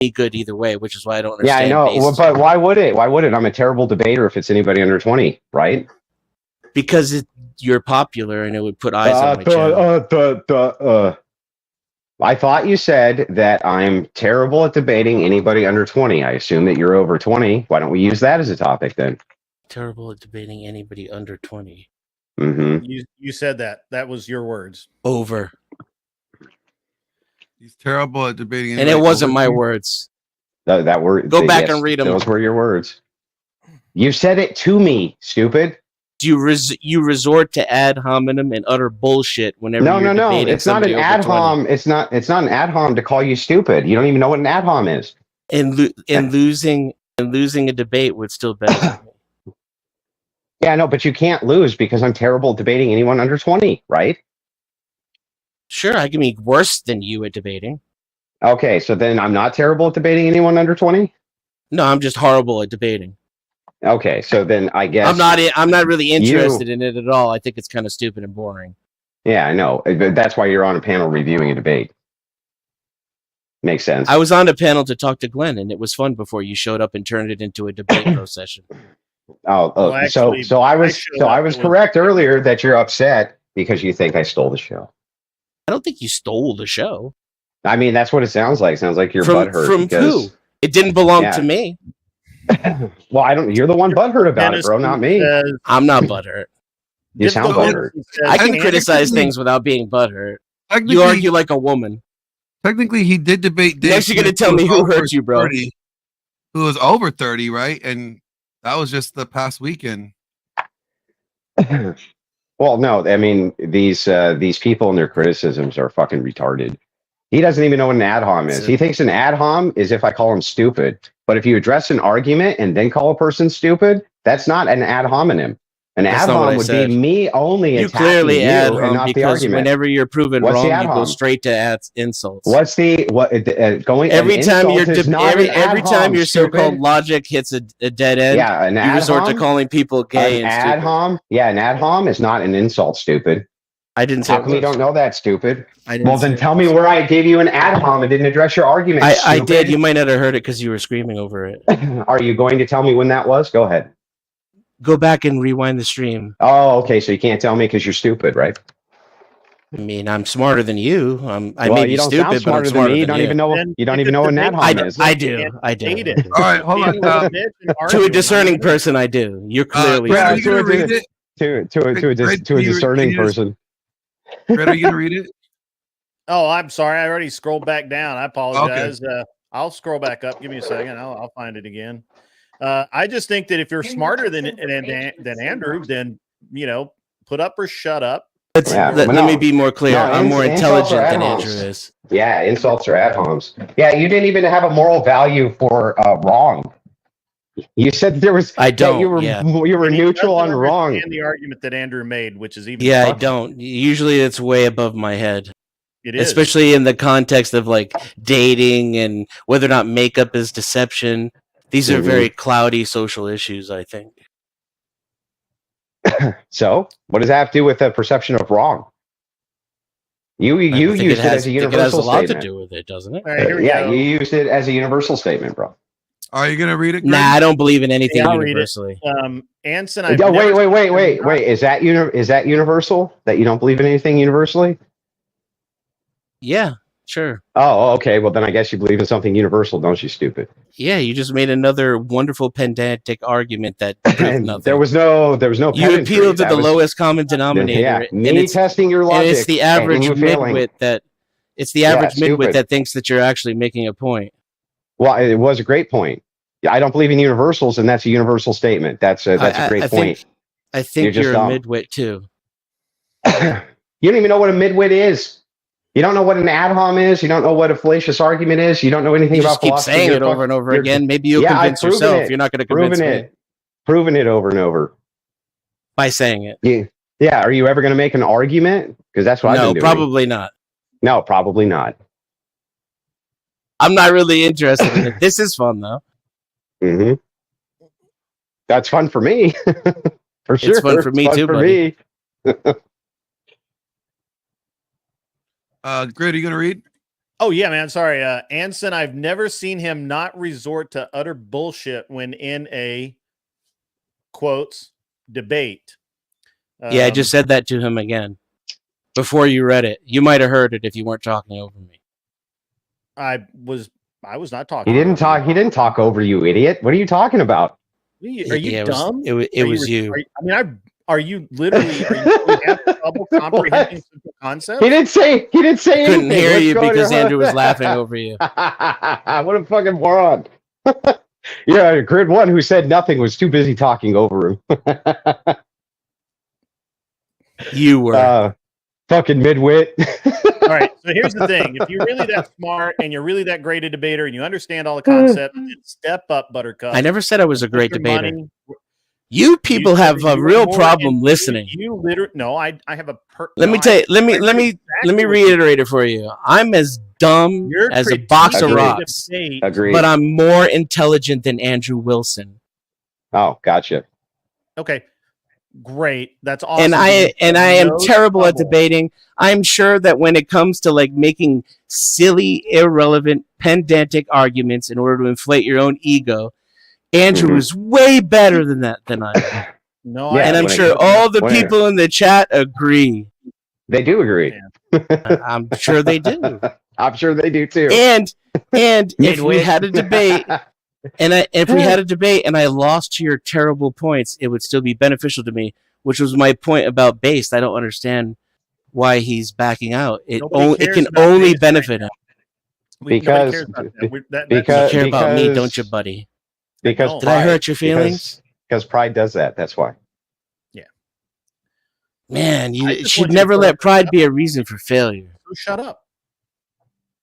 be good either way, which is why I don't Yeah, understand. I know. Well, but why would it? Why would it? I'm a terrible debater if it's anybody under 20, right? Because you're popular and it would put eyes on my channel. I thought you said that I'm terrible at debating anybody under 20. I assume that you're over 20. Why don't we use that as a topic then? Terrible at debating anybody under 20. Mm-hmm. You said that. That was your words. Over. He's terrible at debating. And it wasn't my words. That word. Go back and read them. Those were your words. You said it to me, stupid. You resort to ad hominem and utter bullshit whenever you're debating. It's not an ad hom. It's not an ad hom to call you stupid. You don't even know what an ad hom is. And losing a debate would still benefit me. Yeah, no, but you can't lose because I'm terrible at debating anyone under 20, right? Sure, I can be worse than you at debating. Okay, so then I'm not terrible at debating anyone under 20? No, I'm just horrible at debating. Okay, so then I guess I'm not really interested in it at all. I think it's kind of stupid and boring. Yeah, I know. That's why you're on a panel reviewing a debate. Makes sense. I was on a panel to talk to Glenn, and it was fun before you showed up and turned it into a debate pro session. Well, actually, so I was correct earlier that you're upset because you think I stole the show. I don't think you stole the show. I mean, that's what it sounds like. It sounds like you're butthurt. From who? It didn't belong to me. Well, I don't. You're the one butthurt about it, bro, not me. I'm not butthurt. You sound butthurt. I can criticize things without being butthurt. You argue like a woman. Technically, he did debate Dave. Next, you're going to tell me who hurt you, bro. 30, who was over 30, right? And that was just the past weekend. Well, no, I mean, these people and their criticisms are fucking retarded. He doesn't even know what an ad hom is. He thinks an ad hom is if I call him stupid. But if you address an argument and then call a person stupid, that's not an ad hominem. An ad hom would be me only attacking clearly you ad and not the because argument. whenever you're proven wrong, you go straight to insults. What's the going? Every time your so-called logic hits a dead end, yeah, an ad resort hom, to calling people gay. An ad hom, yeah, an ad hom is not an insult. Stupid. I didn't say. How come you don't know that, stupid? Well, then tell me where I gave you an ad hom and didn't address your argument. I did. You might not have heard it because you were screaming over it. Are you going to tell me when that was? Go ahead. Go back and rewind the stream. Oh, okay. So you can't tell me because you're stupid, right? I mean, I'm smarter than you. I well, may be stupid, but I'm smarter than me. You don't even know. You don't even know what an ad hom is. I do. All right, hold on. To a discerning person, I do. You're clearly Brad, are you gonna read it? To a discerning person. Brad, are you gonna read it? Oh, I'm sorry. I already scrolled back down. I apologize. Okay. I'll scroll back up. Give me a second. I'll find it again. I just think that if you're smarter than Andrew, then put up or shut up. Let me be more clear. I'm more intelligent than Andrew is. Yeah, insults are ad homs. Yeah, you didn't even have a moral value for wrong. You said there was. I don't. You were neutral on wrong. And the argument that Andrew made, which is even. Yeah, I don't. Usually, it's way above my head. It is, especially in the context of like dating and whether or not makeup is deception. These are very cloudy social issues, I think. So, what does that have to do with the perception of wrong? You used it as a universal statement. It has a lot to do with it, doesn't it? Right, you used it as a universal statement, bro. Are you gonna read it, Greg? Nah, I don't believe in anything universally. Anson, wait. Is that universal? That you don't believe in anything universally? Yeah, sure. Oh, okay. Well, then I guess you believe in something universal, don't you, stupid? Yeah, you just made another wonderful pedantic argument that proved nothing. There was no. You appealed to the lowest common denominator. Yeah, me testing your logic. And it's the average midwit that. It's the average midwit that thinks that you're actually making a point. Well, it was a great point. I don't believe in universals, and that's a universal statement. That's a great point. I think you're a midwit too. You don't even know what a midwit is. You don't know what an ad hom is. You don't know what a fallacious argument is. You don't know anything about philosophy. Keep saying it over and over again. Maybe you'll convince yourself. You're not going to convince me. Proven it over and over. By saying it. Yeah. Are you ever going to make an argument? Because that's what I've been doing. No, probably not. No, probably not. I'm not really interested in it. This is fun, though. Mm-hmm. That's fun for me. For sure. It's fun for me, too, buddy. Grid, are you gonna read? Oh yeah, man. Sorry, Anson. I've never seen him not resort to utter bullshit when in a quotes debate. Yeah, I just said that to him again before you read it. You might have heard it if you weren't talking over me. I was not talking. He didn't talk. He didn't talk over you, idiot. What are you talking about? Are you Yeah, dumb? It was you. Are you literally? Are you having trouble comprehending simple concepts? He didn't say. He didn't say anything. Couldn't hear What's you going on because your- Andrew was laughing over you. What a fucking moron! Yeah, grid one who said nothing was too busy talking over him. You were. Fucking midwit. All right. So here's the thing: if you're really that smart and you're really that great a debater and you understand all the concepts, then step up, Buttercup. I never said I was a Put great your debater. money- You people You said have that a you were real more problem in- listening. You literally no. I have a. Let me no, tell you. I Let me heard exactly what you- reiterate it for you. I'm as dumb Your as a critique box of the rocks, debate- Agreed. but I'm more intelligent than Andrew Wilson. Oh, gotcha. Okay, great. That's awesome. And I am No terrible at trouble. debating. I'm sure that when it comes to like making silly, irrelevant, pedantic arguments in order to inflate your own ego, Andrew Mhm. is way better than that than I am. No, Yeah, And I'm when it sure comes- all the when- people in the chat agree. They do agree. I'm sure they do. I'm sure they do too. And if we Midwit. had a debate and I lost to your terrible points, it would still be beneficial to me, which was my point about Based. I don't understand why he's backing out. It Nobody can cares about only Based benefit him. Nobody Because- cares about that. You because- care about me, because- don't you, buddy? because don't. Did I hurt your feelings? Because pride does that. That's why. Man, I you just should want you to never put let up- pride be a reason for failure. So shut up.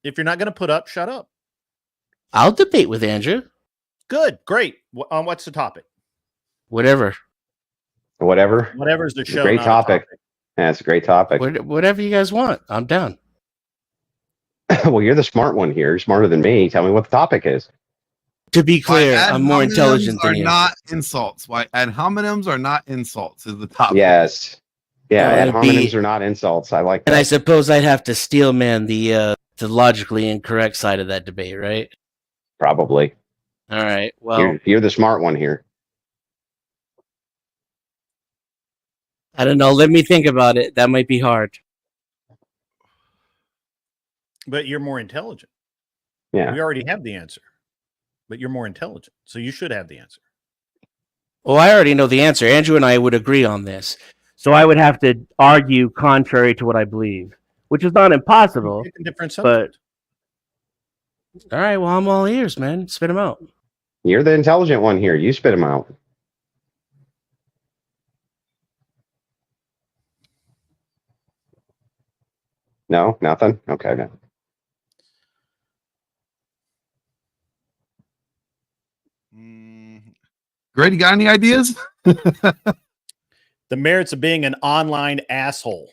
If you're not going to put up, shut up. I'll debate with Andrew. Good, great. What's the topic? Whatever. Whatever. Whatever's the show. Great not a topic. Yeah, it's a great topic. Whatever you guys want. I'm down. Well, you're the smart one here. You're smarter than me. Tell me what the topic is. To be clear, Why ad I'm more hominems intelligent are than you. not insults. Why ad hominems are not insults is the topic. Yes. Yeah, ad it'd be- hominems are not insults. I like that. And I suppose I'd have to steel man the logically incorrect side of that debate, right? Probably. All right. Well, You're the smart one here. I don't know. Let me think about it. That might be hard. But you're more intelligent. Yeah. We already have the answer. But you're more intelligent. So you should have the answer. Well, I already know the answer. Andrew and I would agree on this. So I would have to argue contrary to what I believe, which is not impossible. Pick a different but- subject. All right. Well, I'm all ears, man. Spit them out. You're the intelligent one here. You spit them out. No, nothing. Okay. No. Grady, got any ideas? The merits of being an online asshole.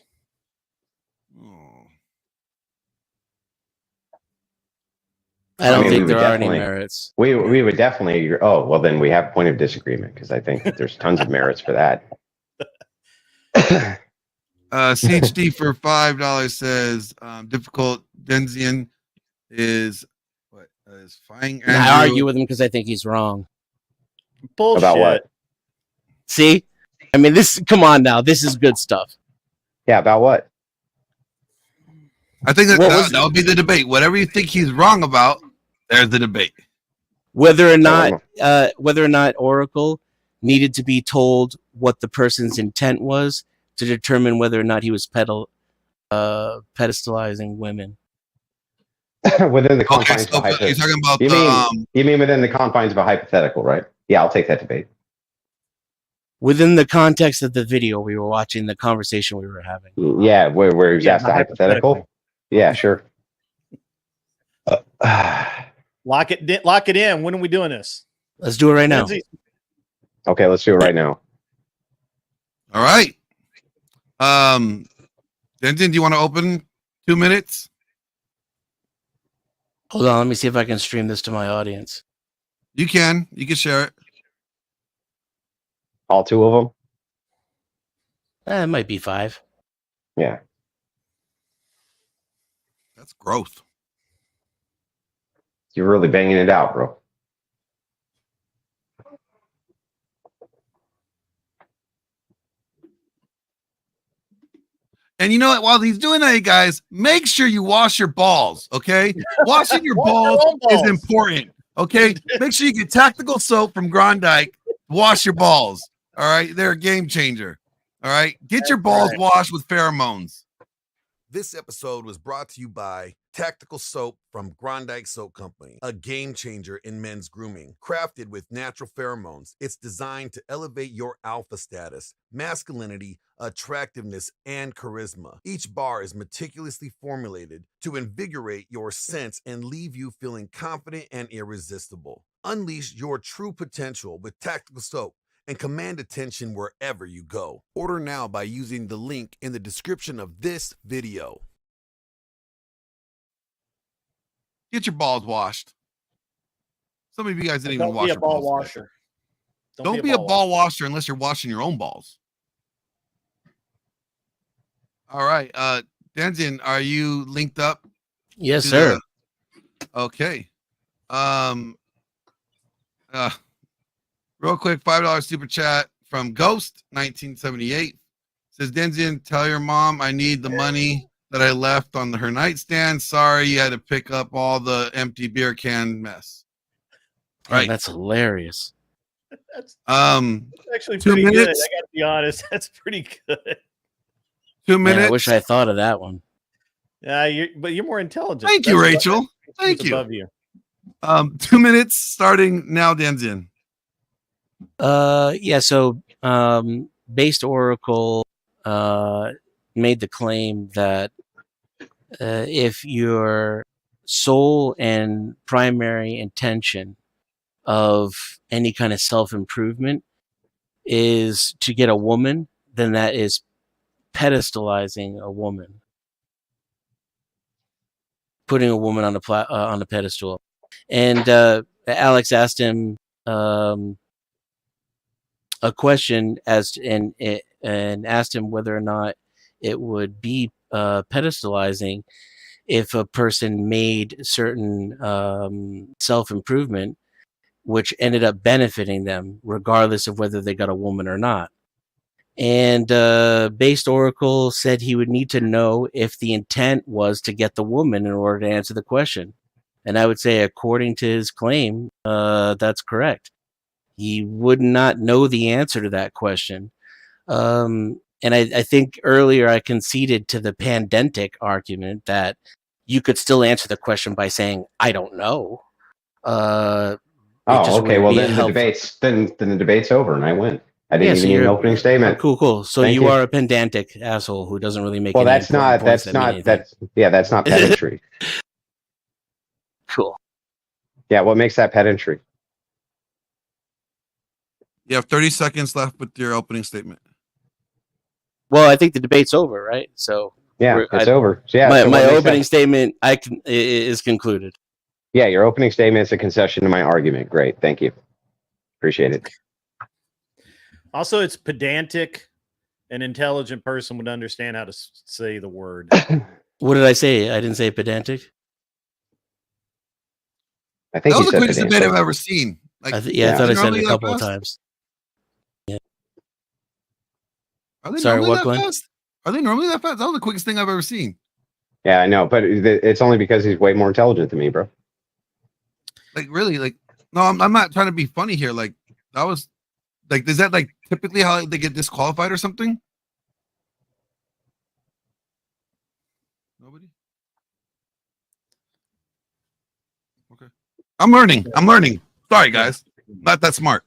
I don't mean, we think would there are any definitely- merits. We would definitely. Oh well, then we have point of disagreement because I think that there's tons of merits for that. CHD for $5 says difficult Denzian is what is fine. And I argue with him because I think he's wrong. Bullshit. About what? See? I mean, this. Come on now. This is good stuff. Yeah, about what? I think What was- that would be the debate. Whatever you think he's wrong about, there's the debate. Whether or not Oracle needed to be told what the person's intent was to determine whether or not he was pedestalizing women. Within the Okay, confines so of a you're hypothetical. talking about You the mean you mean within the confines of a hypothetical, right? Yeah, I'll take that debate. Within the context of the video we were watching, the conversation we were having. Yeah, where he was Yeah, asked a hypothetical. Yeah, sure. Lock it in. When are we doing this? Let's do it right now. Lindsay? Okay, let's do it right now. all right. Denton, do you want to open 2 minutes? Hold on, let me see if I can stream this to my audience. You can share it. All two of them. It might be 5. Yeah. That's growth. You're really banging it out, bro. And you know what? While he's doing that, you guys, make sure you wash your balls, okay? Washing your balls is important, okay? Make sure you get tactical soap from Grondike. Wash your balls, all right? They're a game changer, all right? Get your balls washed with pheromones. This episode was brought to you by Tactical Soap from Grondike Soap Company, a game changer in men's grooming. Crafted with natural pheromones, it's designed to elevate your alpha status, masculinity, attractiveness, and charisma. Each bar is meticulously formulated to invigorate your sense and leave you feeling confident and irresistible. Unleash your true potential with Tactical Soap and command attention wherever you go. Order now by using the link in the description of this video. Get your balls washed. Some of you guys didn't even wash your ball balls. washer. Don't be a ball washer unless you're washing your own balls. All right. Denzin, are you linked up? Yes, sir. Okay. Real quick, $5 super chat from Ghost 1978 says, Denzin, tell your mom I need the money that I left on her nightstand. Sorry, you had to pick up all the empty beer can mess. Man, right, that's hilarious. That's2 actually pretty minutes. good. I gotta be honest, that's pretty good. 2 minutes. Man, I wish I thought of that one. Yeah, but you're more intelligent. Thank you, Rachel. Thank you. Above you. 2 minutes starting now. Denzin. Yeah. So, Based Oracle made the claim that if your sole and primary intention of any kind of self-improvement is to get a woman, then that is pedestalizing a woman, putting a woman on a pedestal. And Alex asked him a question and asked him whether or not it would be pedestalizing if a person made certain self-improvement which ended up benefiting them regardless of whether they got a woman or not. And Based Oracle said he would need to know if the intent was to get the woman in order to answer the question. And I would say, according to his claim, that's correct. He would not know the answer to that question. And I think earlier I conceded to the pandentic argument that you could still answer the question by saying, I don't know. Okay. Well, then the debate's over and I win. I didn't even need an opening statement. Cool. So you are a pedantic asshole who doesn't really make any that's not pedantry. Cool. Yeah, what makes that pedantry? You have 30 seconds left with your opening statement. Well, I think the debate's over, right? So yeah, it's over. So, yeah, my opening statement is concluded. Yeah, your opening statement is a concession to my argument. Great, thank you. Appreciate it. Also, it's pedantic. An intelligent person would understand how to say the word. What did I say? I didn't say pedantic. I think that was the quickest debate I've ever seen. Like, I thought I said it a couple of times. Yeah. Sorry, what, Glenn? Fast? Are they normally that fast? That was the quickest thing I've ever seen. Yeah, I know, but it's only because he's way more intelligent than me, bro. Like, really? Like, no, I'm not trying to be funny here. Like, that was, like, is that, like, typically how they get disqualified or something? Nobody? Okay. I'm learning. Sorry, guys. Not that smart.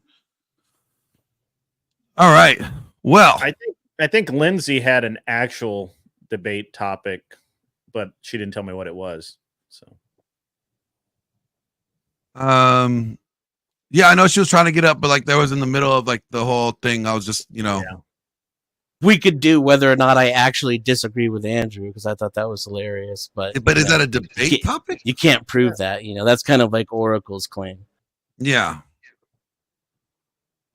All right. Well, I think Lindsay had an actual debate topic, but she didn't tell me what it was. So, yeah, I know she was trying to get up, but like that was in the middle of like the whole thing. I was just, Yeah. We could do whether or not I actually disagree with Andrew because I thought that was hilarious. But is that a debate topic? You can't prove that. That's kind of like Oracle's claim. Yeah.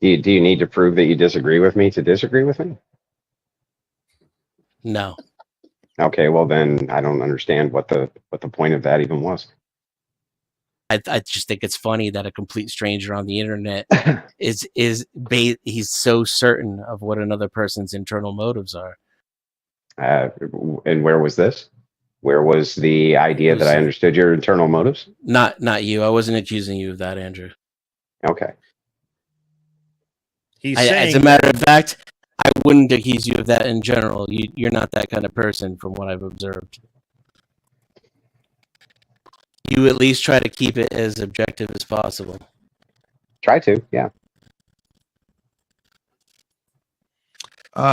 Do you need to prove that you disagree with me to disagree with me? No. Okay, well then I don't understand what the point of that even was. I just think it's funny that a complete stranger on the internet he's so certain of what another person's internal motives are. And where was this? Where was the idea that I understood your internal motives? Not you. I wasn't accusing you of that, Andrew. Okay. As a matter of fact, I wouldn't accuse you of that in general. You're not that kind of person, from what I've observed. You at least try to keep it as objective as possible. Try to, yeah.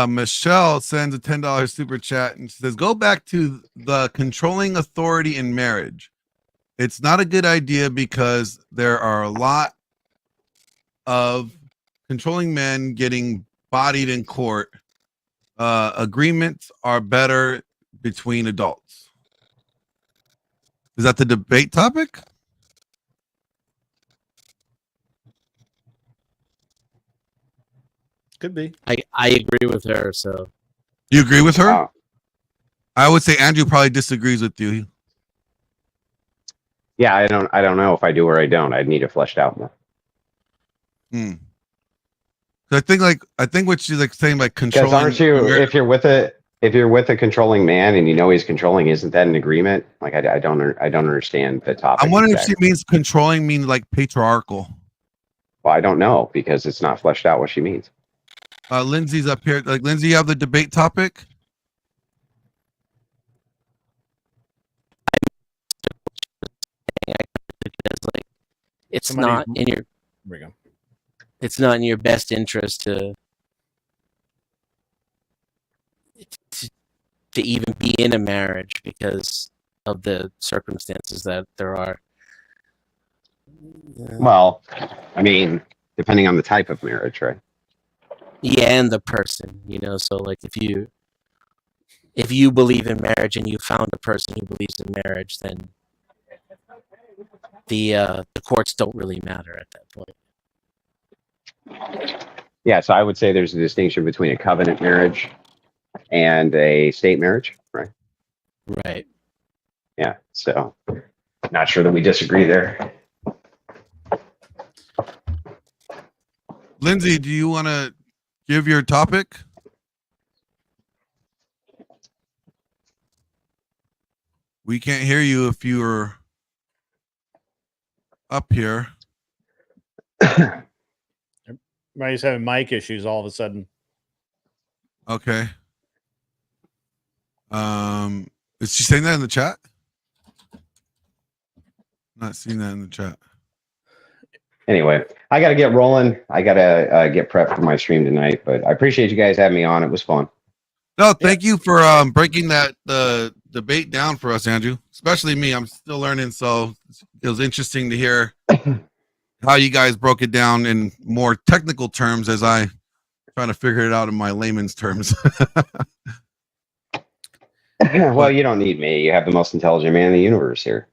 Michelle sends a $10 super chat and says, go back to the controlling authority in marriage. It's not a good idea because there are a lot of controlling men getting bodied in court. Agreements are better between adults. Is that the debate topic? Could be. I agree with her. So you agree with her? I would say Andrew probably disagrees with you. Yeah, I don't know if I do or I don't. I'd need it fleshed out more. So I think what she's like saying, like controlling. Because aren't you, if you're with a controlling man and you know he's controlling, isn't that an agreement? Like I don't understand the topic. I'm wondering exactly. if she means controlling means like patriarchal. Well, I don't know because it's not fleshed out what she means. Lindsay's up here. Like Lindsay, you have the debate topic. It's not in your. There we go. It's not in your best interest to even be in a marriage because of the circumstances that there are. Well, I mean, depending on the type of marriage, right? Yeah, and the person, so like if you believe in marriage and you found a person who believes in marriage, then the courts don't really matter at that point. Yeah, so I would say there's a distinction between a covenant marriage and a state marriage, right? Right. Yeah, so not sure that we disagree there. Lindsay, do you want to give your topic? We can't hear you if you're up here. Everybody's having mic issues all of a sudden. Okay. Is she saying that in the chat? Not seeing that in the chat. Anyway, I got to get rolling. I got to get prepped for my stream tonight, but I appreciate you guys having me on. It was fun. No, thank you for breaking the debate down for us, Andrew. Especially me. I'm still learning, so it was interesting to hear how you guys broke it down in more technical terms as I trying to figure it out in my layman's terms. Well, you don't need me. You have the most intelligent man in the universe here.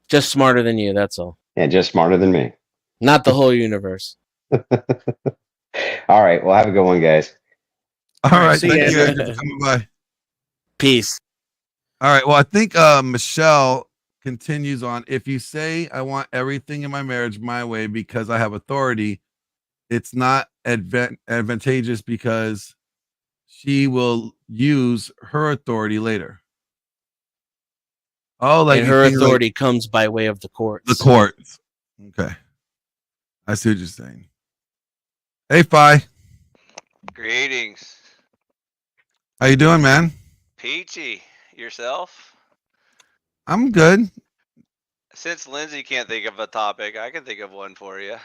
Just smarter than you, that's all. Yeah, just smarter than me. Not the whole universe. All right. Well, have a good one, guys. All right. See Thank you, you, Andrew, for coming by. Peace. All right. Well, I think Michelle continues on. If you say I want everything in my marriage my way because I have authority, it's not advantageous because she will use her authority later. Oh, like and her authority comes by way of the courts. The courts. Okay. I see what you're saying. Hey, Fi. Greetings. How you doing, man? Peachy. Yourself? I'm good. Since Lindsay can't think of a topic, I can think of one for you.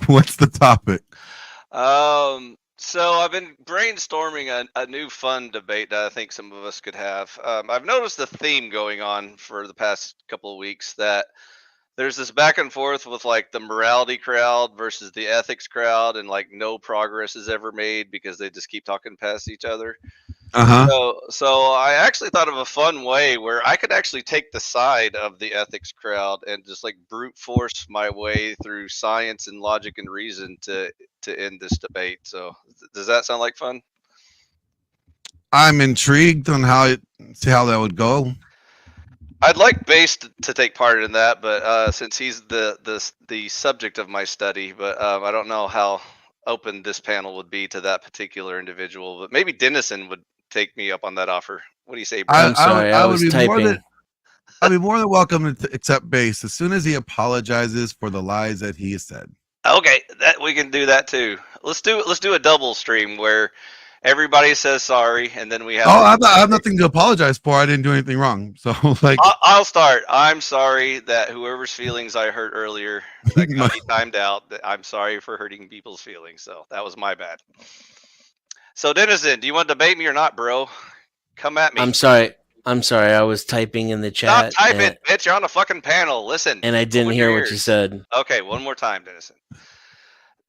What's the topic? So I've been brainstorming a new fun debate that I think some of us could have. I've noticed a theme going on for the past couple of weeks that there's this back and forth with like the morality crowd versus the ethics crowd, and like no progress is ever made because they just keep talking past each other. So I actually thought of a fun way where I could actually take the side of the ethics crowd and just like brute force my way through science and logic and reason to end this debate. So does that sound like fun? I'm intrigued on how that would go. I'd like Base to take part in that, but since he's the subject of my study, but I don't know how open this panel would be to that particular individual. But maybe Dennison would take me up on that offer. What do you say, bro? I'm sorry, I was typing. I'd be more than welcome to accept Base as soon as he apologizes for the lies that he has said. Okay, that we can do that too. Let's do a double stream where everybody says sorry, and then we have. I have nothing to apologize for. I didn't do anything wrong. So like, I'll start. I'm sorry that whoever's feelings I hurt earlier that got me timed out. I'm sorry for hurting people's feelings. So that was my bad. So Dennison, do you want to debate me or not, bro? Come at me. I'm sorry. I was typing in the chat. Stop typing, bitch. You're on a fucking panel. Listen. And I didn't hear what you said. Okay, one more time, Dennison.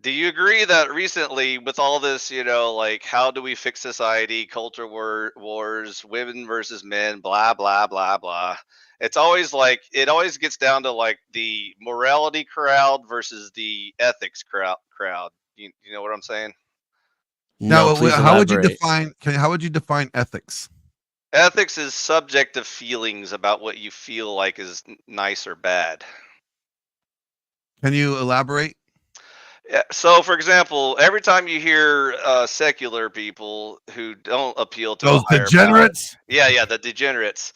Do you agree that recently, with all this, like how do we fix society, culture wars, women versus men, blah blah blah blah? It's always like it always gets down to like the morality crowd versus the ethics crowd. You know what I'm saying? No, please how would elaborate. how would you define ethics? Ethics is subjective feelings about what you feel like is nice or bad. Can you elaborate? Yeah, so, for example, every time you hear secular people who don't appeal to Those a higher degenerates? power, yeah, the degenerates,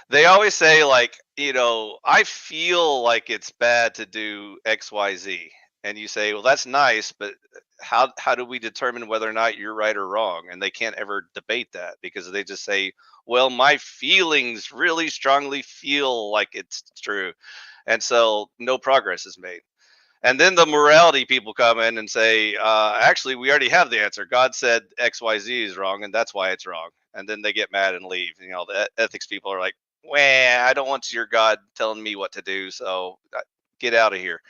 they always say like, I feel like it's bad to do X, Y, Z, and you say, well, that's nice, but how do we determine whether or not you're right or wrong? And they can't ever debate that because they just say, well, my feelings really strongly feel like it's true, and so no progress is made. And then the morality people come in and say, actually, we already have the answer. God said XYZ is wrong, and that's why it's wrong. And then they get mad and leave. The ethics people are like, well, I don't want your God telling me what to do, so get out of here.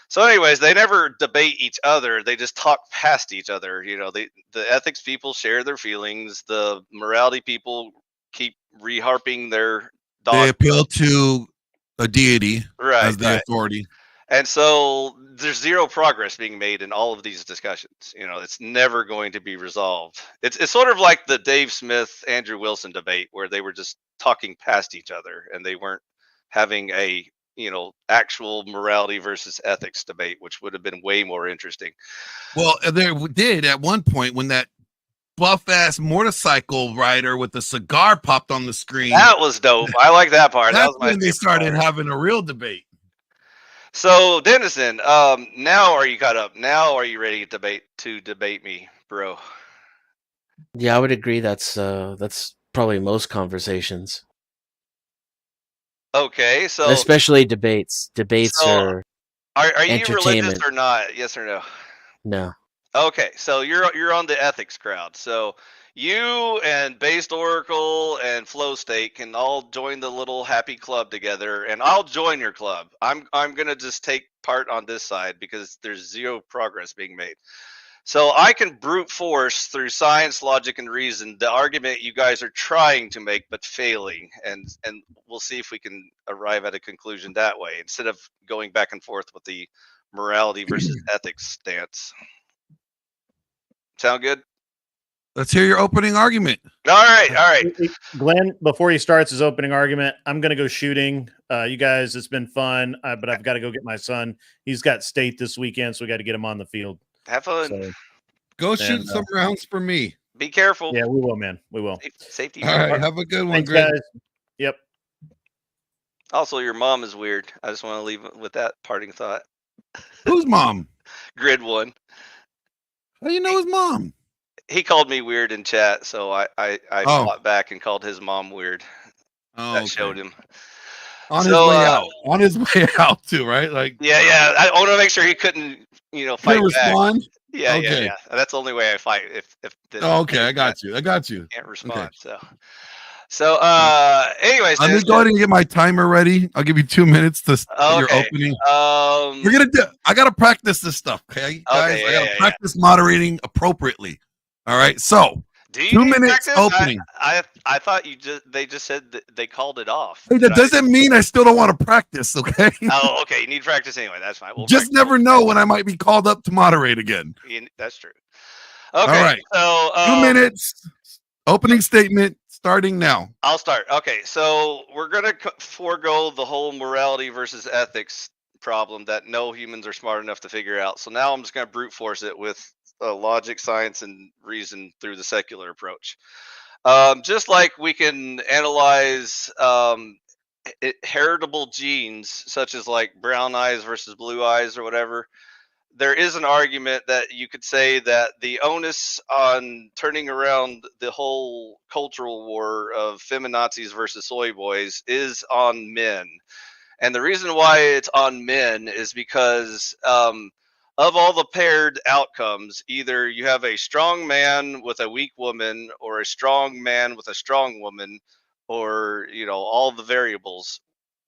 So anyways, they never debate each other. They just talk past each other. The ethics people share their feelings. The morality people keep reharping their dogma. They appeal to a deity as the right. authority. And so there's zero progress being made in all of these discussions. It's never going to be resolved. It's sort of like the Dave Smith, Andrew Wilson debate where they were just talking past each other and they weren't having a, actual morality versus ethics debate, which would have been way more interesting. Well, there did at one point when that buff ass motorcycle rider with the cigar popped on the screen. That was dope. I like that part. That's that was my when they started having a real debate. So, Dennison, now are you caught up? Now are you ready to debate me, bro? Yeah, I would agree. That's probably most conversations. Okay, so especially debates. Debates are you religious or not? Yes or no? No. Okay, so you're on the ethics crowd. So you and Based Oracle and Flow State can all join the little happy club together, and I'll join your club. I'm gonna just take part on this side because there's zero progress being made. So I can brute force through science, logic, and reason the argument you guys are trying to make but failing, and we'll see if we can arrive at a conclusion that way instead of going back and forth with the morality versus ethics stance. Sound good? Let's hear your opening argument. All right. Glenn, before he starts his opening argument, I'm going to go shooting. You guys, it's been fun, but I've got to go get my son. He's got state this weekend, so we got to get him on the field. Have fun. So, go shoot some rounds for me. Be careful. Yeah, we will, man. We will. Safety. All right, have a good one, Thanks, Greg. guys. Yep. Also, your mom is weird. I just want to leave with that parting thought. Whose mom? Grid one. How do you know his mom? He called me weird in chat, so I fought back and called his mom weird. That showed him. On his way out. On his way out too, right? Like yeah. I want to make sure he couldn't, fight back. Respond? Yeah, yeah. That's the only way I fight. If okay, I got you. Can't respond. Okay. So anyways, I'm just going to get my timer ready. I'll give you 2 minutes to your opening. We're gonna do. I gotta practice this stuff, guys. I gotta practice moderating appropriately. All right, so 2 minutes opening. I thought they just said that they called it off. Hey, that doesn't mean I still don't want to practice, okay? Oh, okay. You need practice anyway. That's fine. We'll just never know when I might be called up to moderate again. That's true. Okay. All right. So 2 minutes. Opening statement. starting now. I'll start. Okay, so we're gonna forego the whole morality versus ethics problem that no humans are smart enough to figure out. So now I'm just gonna brute force it with logic, science, and reason through the secular approach. Just like we can analyze heritable genes, such as like brown eyes versus blue eyes or whatever, there is an argument that you could say that the onus on turning around the whole cultural war of feminazis versus soy boys is on men. And the reason why it's on men is because of all the paired outcomes, either you have a strong man with a weak woman, or a strong man with a strong woman, or all the variables.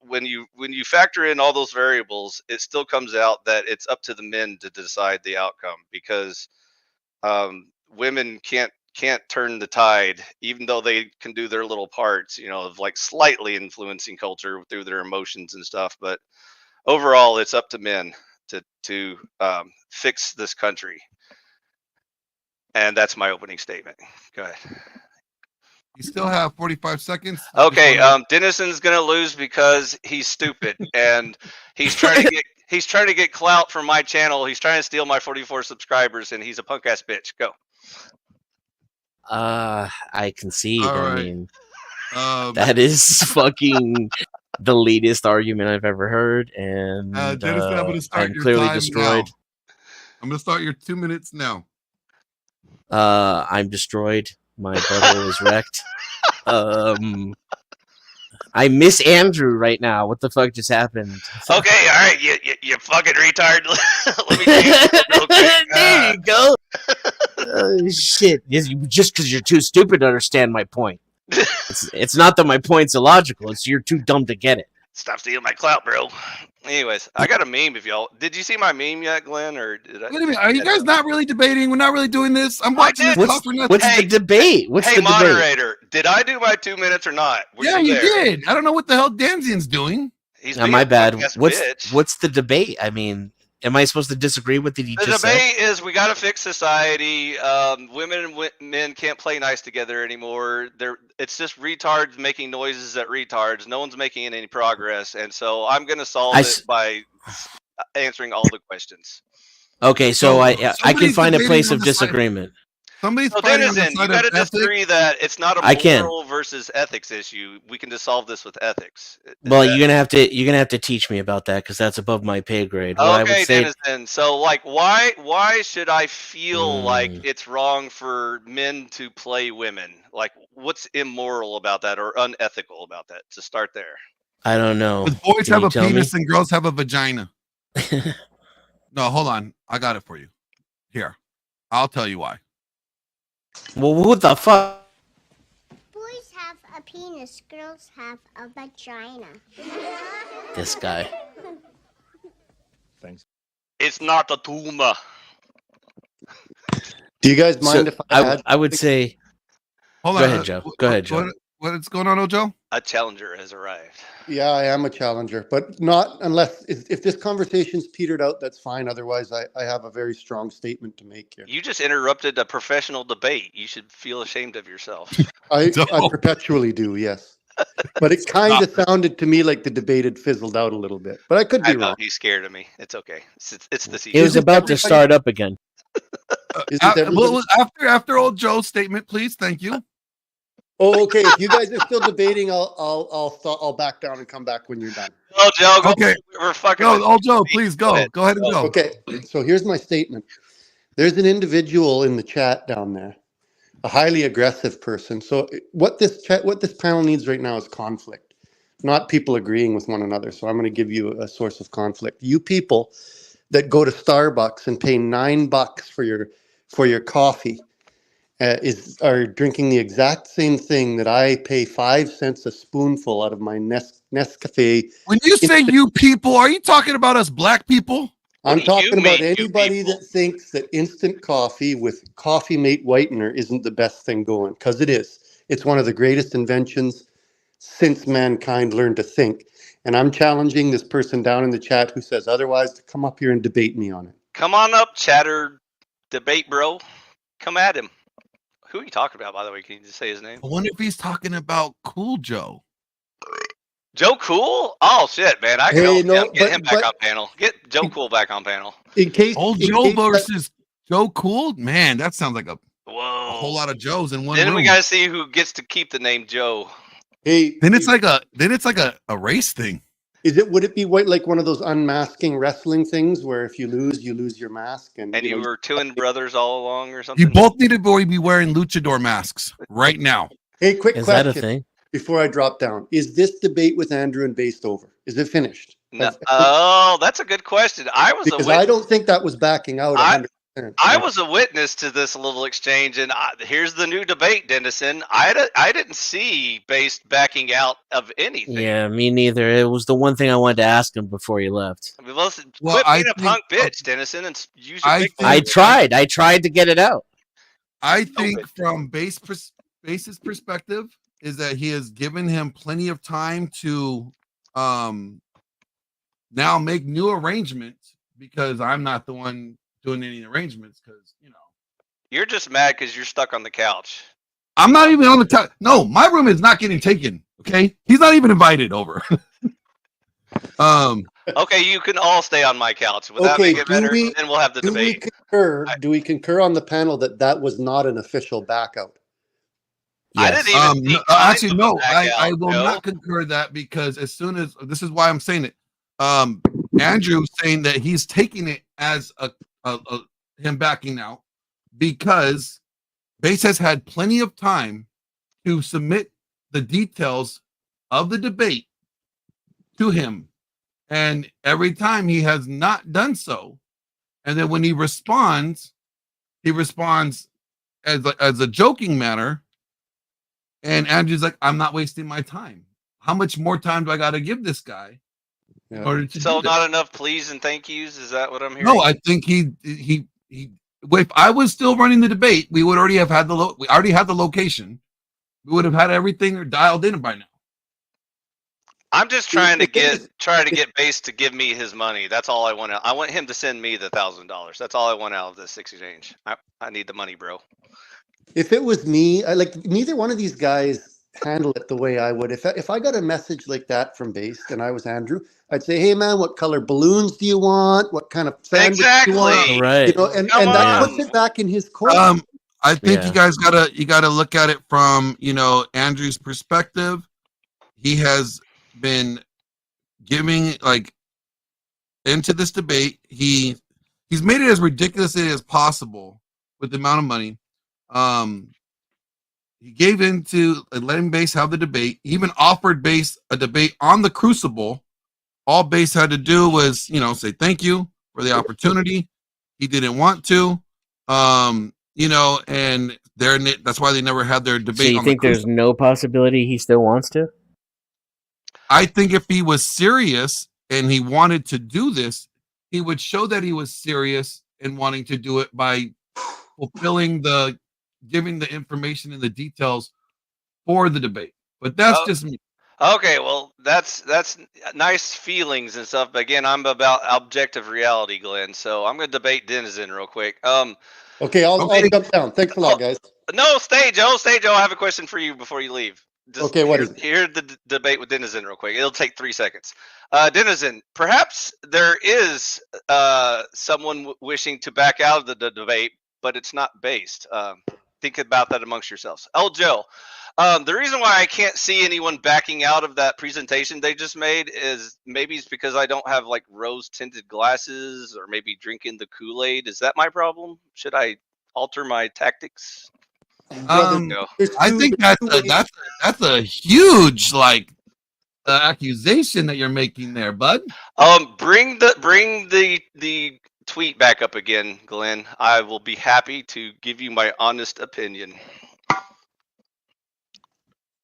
When you factor in all those variables, it still comes out that it's up to the men to decide the outcome, because women can't turn the tide, even though they can do their little parts, of like slightly influencing culture through their emotions and stuff. But overall, it's up to men to fix this country. And that's my opening statement. Go ahead. You still have 45 seconds. Okay, Denison's gonna lose because he's stupid and he's trying to get clout from my channel. He's trying to steal my 44 subscribers, and he's a punk ass bitch. Go. I concede. All I right. mean, that is fucking the latest argument I've ever heard, and Denison, I'm going to start I'm your clearly time destroyed. now. I'm going to start your 2 minutes now. I'm destroyed. My butthole is wrecked. I miss Andrew right now. What the fuck just happened? Okay, all right, you fucking retard. Let me change it real quick. There you go. Shit. Just because you're too stupid to understand my point. It's not that my point's illogical. It's you're too dumb to get it. Stop stealing my clout, bro. Anyways, I got a meme if y'all. Did you see my meme yet, Glenn? Or did I? Wait a minute. Are you guys not really debating? We're not really doing this. I'm watching this. What's the debate? What's hey, the moderator, did I do my 2 minutes or not? Yeah, you did. I don't know what the hell Danzian's doing. He's my bad. What's bitch. the debate? I mean, am I supposed to disagree with what he just said? The debate is we got to fix society. Women and men can't play nice together anymore. It's just retards making noises at retards. No one's making any progress, and so I'm going to solve it by answering all the questions. Okay, so I can find a place of disagreement. Somebody's Denizen, you got to disagree that it's not a moral versus ethics issue. We can just solve this with ethics. Well, you're gonna have to teach me about that, because that's above my pay grade. What okay, Denizen. So, like, why should I feel like it's wrong for men to play women? Like, what's immoral about that or unethical about that? To start there. I don't know. Because boys have a penis and girls have a vagina. No, hold on. I got it for you. Here, I'll tell you why. Well, what the fuck? Boys have a penis, girls have a vagina. This guy. Thanks. It's not a tumor. Do you guys mind if I would say... Hold on. Go ahead, Joe. Go ahead, Joe. What is going on, Ojo? A challenger has arrived. Yeah, I am a challenger, but not unless if this conversation's petered out, that's fine. Otherwise, I have a very strong statement to make here. You just interrupted a professional debate. You should feel ashamed of yourself. I perpetually do, yes. But it kind of sounded to me like the debate had fizzled out a little bit. But I could be wrong. He's scared of me. It's okay. It's the season. It was about to start up again. After old Joe's statement, please. Thank you. Oh, okay. If you guys are still debating, I'll back down and come back when you're done. Oh, Joe, go. Okay. We're fucking. No, old Joe, please go. Go ahead and go. Okay. So here's my statement. There's an individual in the chat down there, a highly aggressive person. So what this panel needs right now is conflict, not people agreeing with one another. So I'm going to give you a source of conflict. You people that go to Starbucks and pay $9 for your coffee are drinking the exact same thing that I pay 5 cents a spoonful out of my Nescafe. When you say you people, are you talking about us black people? I'm talking about anybody that thinks that instant coffee with Coffee Mate whitener isn't the best thing going, because it is. It's one of the greatest inventions since mankind learned to think. And I'm challenging this person down in the chat who says otherwise to come up here and debate me on it. Come on up, chatter debate, bro. Come at him. Who are you talking about, by the way? Can you just say his name? I wonder if he's talking about Cool Joe. Joe Cool? Oh shit, man! I can Hey, help no, him get him back on panel. Get Joe Cool back on panel. in case Old in Joe case that- versus Joe Cool. Man, that sounds like a Whoa! whole lot of Joes in one Then room. we gotta see who gets to keep the name Joe. hey, Then it's like a race thing. would it be like one of those unmasking wrestling things where if you lose your mask, and And you know, were twin brothers all along, or You something? both need to be wearing luchador masks right now. Hey, quick Is that a question thing? before I drop down: is this debate with Andrew and Based over? Is it finished? No. Oh, that's a good question. I was Because a I witness. don't think that was backing out 100%. I was a witness to this little exchange, and here's the new debate, Dennison. I didn't see Based backing out of anything. Yeah, me neither. It was the one thing I wanted to ask him before he left. I mean, listen, Well, quit I being a think- punk bitch, Dennison, and use your I big think- I dick. tried. I tried to get it out. I think from Base's perspective is that he has given him plenty of time to now make new arrangements, because I'm not the one doing any arrangements, because You're just mad because you're stuck on the couch. I'm not even on the couch. No, my room is not getting taken. Okay, he's not even invited over. Okay, you can all stay on my couch. Would that Okay, make it better? Then we'll have the debate. Do we concur on the panel that was not an official backout? I didn't even see actually, kind of no, a back I out, will Joe. not concur that, because as soon as this is why I'm saying it. Andrew saying that he's taking it as a him backing out, because Base has had plenty of time to submit the details of the debate to him, and every time he has not done so. And then when he responds as a joking manner. And Andrew's like, I'm not wasting my time. How much more time do I got to give this guy in order to So do this? not enough please and thank yous? Is that what I'm hearing? No, I think he. If I was still running the debate, we would already have had we already had the location. We would have had everything dialed in by now. I'm just trying to get Base to give me his money. That's all I want. I want him to send me the $1,000. That's all I want out of this exchange. I need the money, bro. If it was me, neither one of these guys handle it the way I would. If I got a message like that from Based and I was Andrew, I'd say, "Hey man, what color balloons do you want? What kind of sandwich do you want?" Right. You know, and that puts it back in his court. I think you guys gotta look at it from Andrew's perspective. He has been giving into this debate. He's made it as ridiculous as possible with the amount of money. He gave in to letting Base have the debate. He even offered Base a debate on the Crucible. All Base had to do was, say thank you for the opportunity. He didn't want to, and that's why they never had their debate. So you think there's no possibility he still wants to? I think if he was serious and he wanted to do this, he would show that he was serious and wanting to do it by fulfilling giving the information and the details for the debate. But that's just me. Okay, well, that's nice feelings and stuff. But again, I'm about objective reality, Glenn. So I'm going to debate Denizen real quick. Okay, I'll jump down. Thanks a lot, guys. No, stay, Joe. Stay, Joe. I have a question for you before you leave. Okay, what is it? Here's the debate with Denizen real quick. It'll take 3 seconds. Denizen, perhaps there is someone wishing to back out of the debate, but it's not Based. Think about that amongst yourselves. Oh, Joe, the reason why I can't see anyone backing out of that presentation they just made is maybe it's because I don't have rose tinted glasses, or maybe drinking the Kool-Aid. Is that my problem? Should I alter my tactics? I think that's a huge accusation that you're making there, bud. Bring the tweet back up again, Glenn. I will be happy to give you my honest opinion.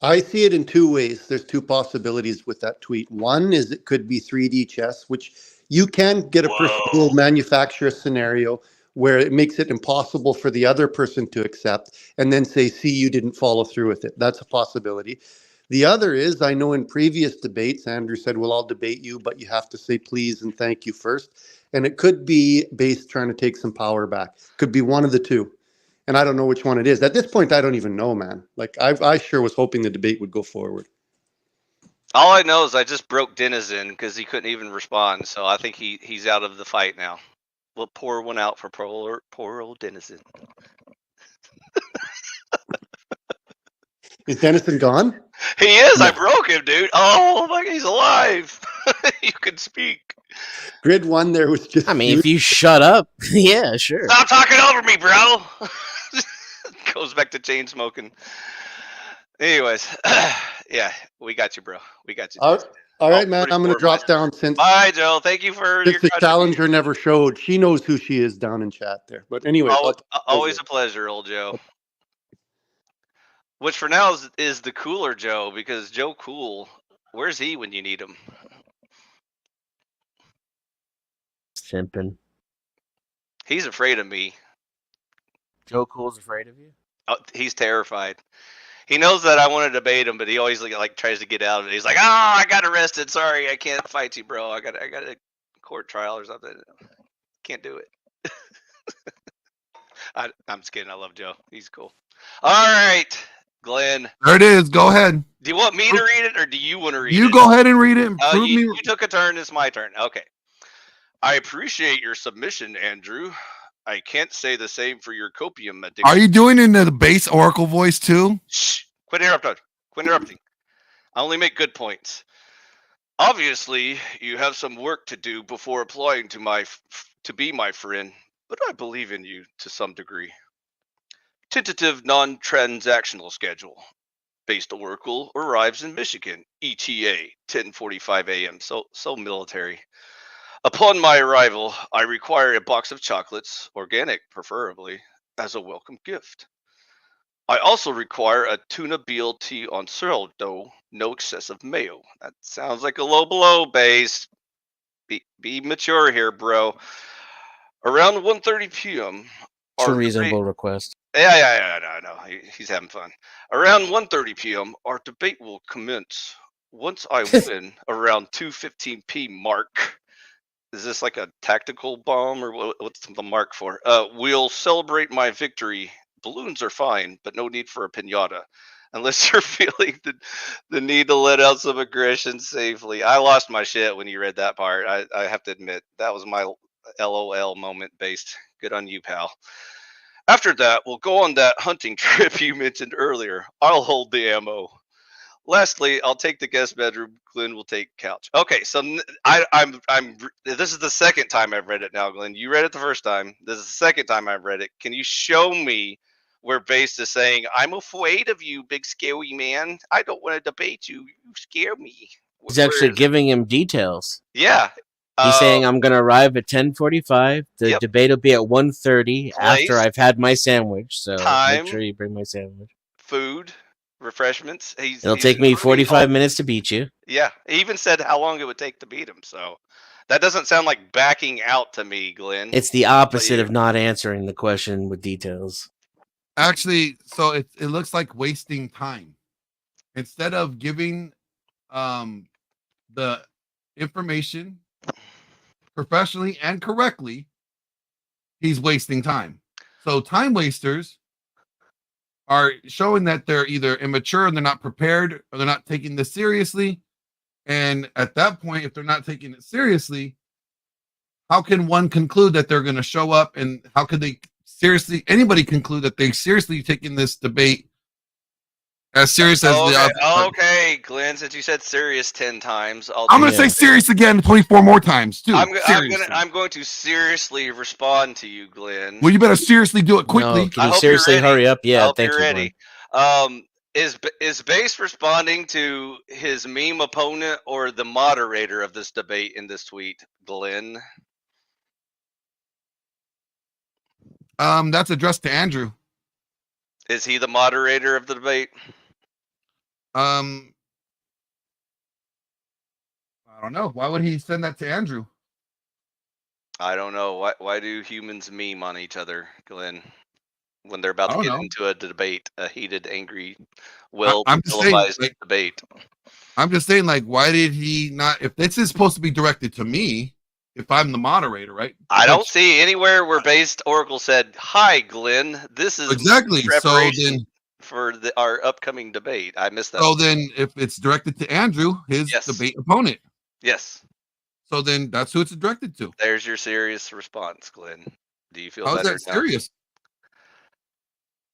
I see it in two ways. There's two possibilities with that tweet. One is it could be 3D chess, which you can get a person who will manufacture a scenario where it makes it impossible for the other person to accept and then say, see, you didn't follow through with it. That's a possibility. The other is, I know in previous debates, Andrew said, well, I'll debate you, but you have to say please and thank you first. And it could be Based trying to take some power back. Could be one of the two. and I don't know which one it is. At this point, I don't even know, man. Like I sure was hoping the debate would go forward. All I know is I just broke Denizen because he couldn't even respond. So I think he's out of the fight now. We'll pour one out for poor old Denizen. Is Dennison gone? He is. No. I broke him, dude. Oh my, he's alive. You can speak. Grid 1 there was just. I mean, if you shut up, yeah, sure. Stop talking over me, bro. Goes back to chain smoking. Anyways, yeah, we got you, bro. We got you. All right, man. I'm going to drop down since. Bye, Joe. Thank you for your the challenger never showed. She knows who she is down in chat there. But anyways, always a pleasure, old Joe. Which for now is the cooler Joe, because Joe Cool, where's he when you need him? Simping. He's afraid of me. Joe Cool's afraid of you? Oh, he's terrified. He knows that I want to debate him, but he always like tries to get out of it. He's like, "Oh, I got arrested. Sorry, I can't fight you, bro. I got a court trial or something. Can't do it." I'm just kidding. I love Joe. He's cool. All right, Glenn. There it is. Go ahead. Do you want me to read it, or do you want to read it? You go ahead and read it. Prove me. You took a turn. It's my turn. Okay. I appreciate your submission, Andrew. I can't say the same for your copium addiction. Are you doing it in the base Oracle voice too? Shh! Quit interrupting. Quit interrupting. I only make good points. Obviously, you have some work to do before applying to be my friend, but I believe in you to some degree. Tentative non-transactional schedule. Based Oracle arrives in Michigan, ETA 10:45 a.m. So military. Upon my arrival, I require a box of chocolates, organic preferably, as a welcome gift. I also require a tuna BLT on sourdough, no excessive mayo. That sounds like a low blow, base. Be mature here, bro. Around 1:30 p.m. It's a reasonable request. Yeah, no, he's having fun. Around 1:30 p.m., our debate will commence. Once I win around 2:15 p.m. mark. Is this like a tactical bomb, or what's the mark for? We'll celebrate my victory. Balloons are fine, but no need for a piñata. Unless you're feeling the need to let out some aggression safely. I lost my shit when you read that part. I have to admit, that was my LOL moment based. Good on you, pal. After that, we'll go on that hunting trip you mentioned earlier. I'll hold the ammo. Lastly, I'll take the guest bedroom. Glenn will take couch. Okay, so I'm. This is the second time I've read it now, Glenn. You read it the first time. This is the second time I've read it. Can you show me where Base is saying, "I'm afraid of you, big scary man. I don't want to debate you. You scare me." He's actually giving him details. Yeah. He's saying, "I'm going to arrive at 10:45. The debate will be at 1:30 after I've had my sandwich. So make sure you bring my sandwich. Food. Refreshments. It'll take me 45 minutes to beat you." Yeah, he even said how long it would take to beat him. So that doesn't sound like backing out to me, Glenn. It's the opposite of not answering the question with details. Actually, so it looks like wasting time. Instead of giving the information professionally and correctly, he's wasting time. So time wasters are showing that they're either immature and they're not prepared, or they're not taking this seriously. And at that point, if they're not taking it seriously, how can one conclude that they're going to show up? And how could anybody conclude that they seriously taking this debate as serious as the other? Okay, Glenn, since you said serious 10 times, I'm going to say serious again 24 more times too. I'm going to seriously respond to you, Glenn. Well, you better seriously do it quickly. No, can you seriously hurry up? Yeah, thank you. Ready. Is Base responding to his meme opponent or the moderator of this debate in this tweet, Glenn? That's addressed to Andrew. Is he the moderator of the debate? I don't know. Why would he send that to Andrew? I don't know. Why do humans meme on each other, Glenn, when they're about to get into a debate, a heated, angry, televised debate? I'm just saying, like, why did he not? If this is supposed to be directed to me, if I'm the moderator, right? I don't see anywhere where Based Oracle said, "Hi, Glenn. This is exactly. So preparation then, for our upcoming debate." I missed that. so then, if it's directed to Andrew, his Yes. debate opponent, Yes. so then that's who it's directed to. There's your serious response, Glenn. Do you feel How's better that now? serious?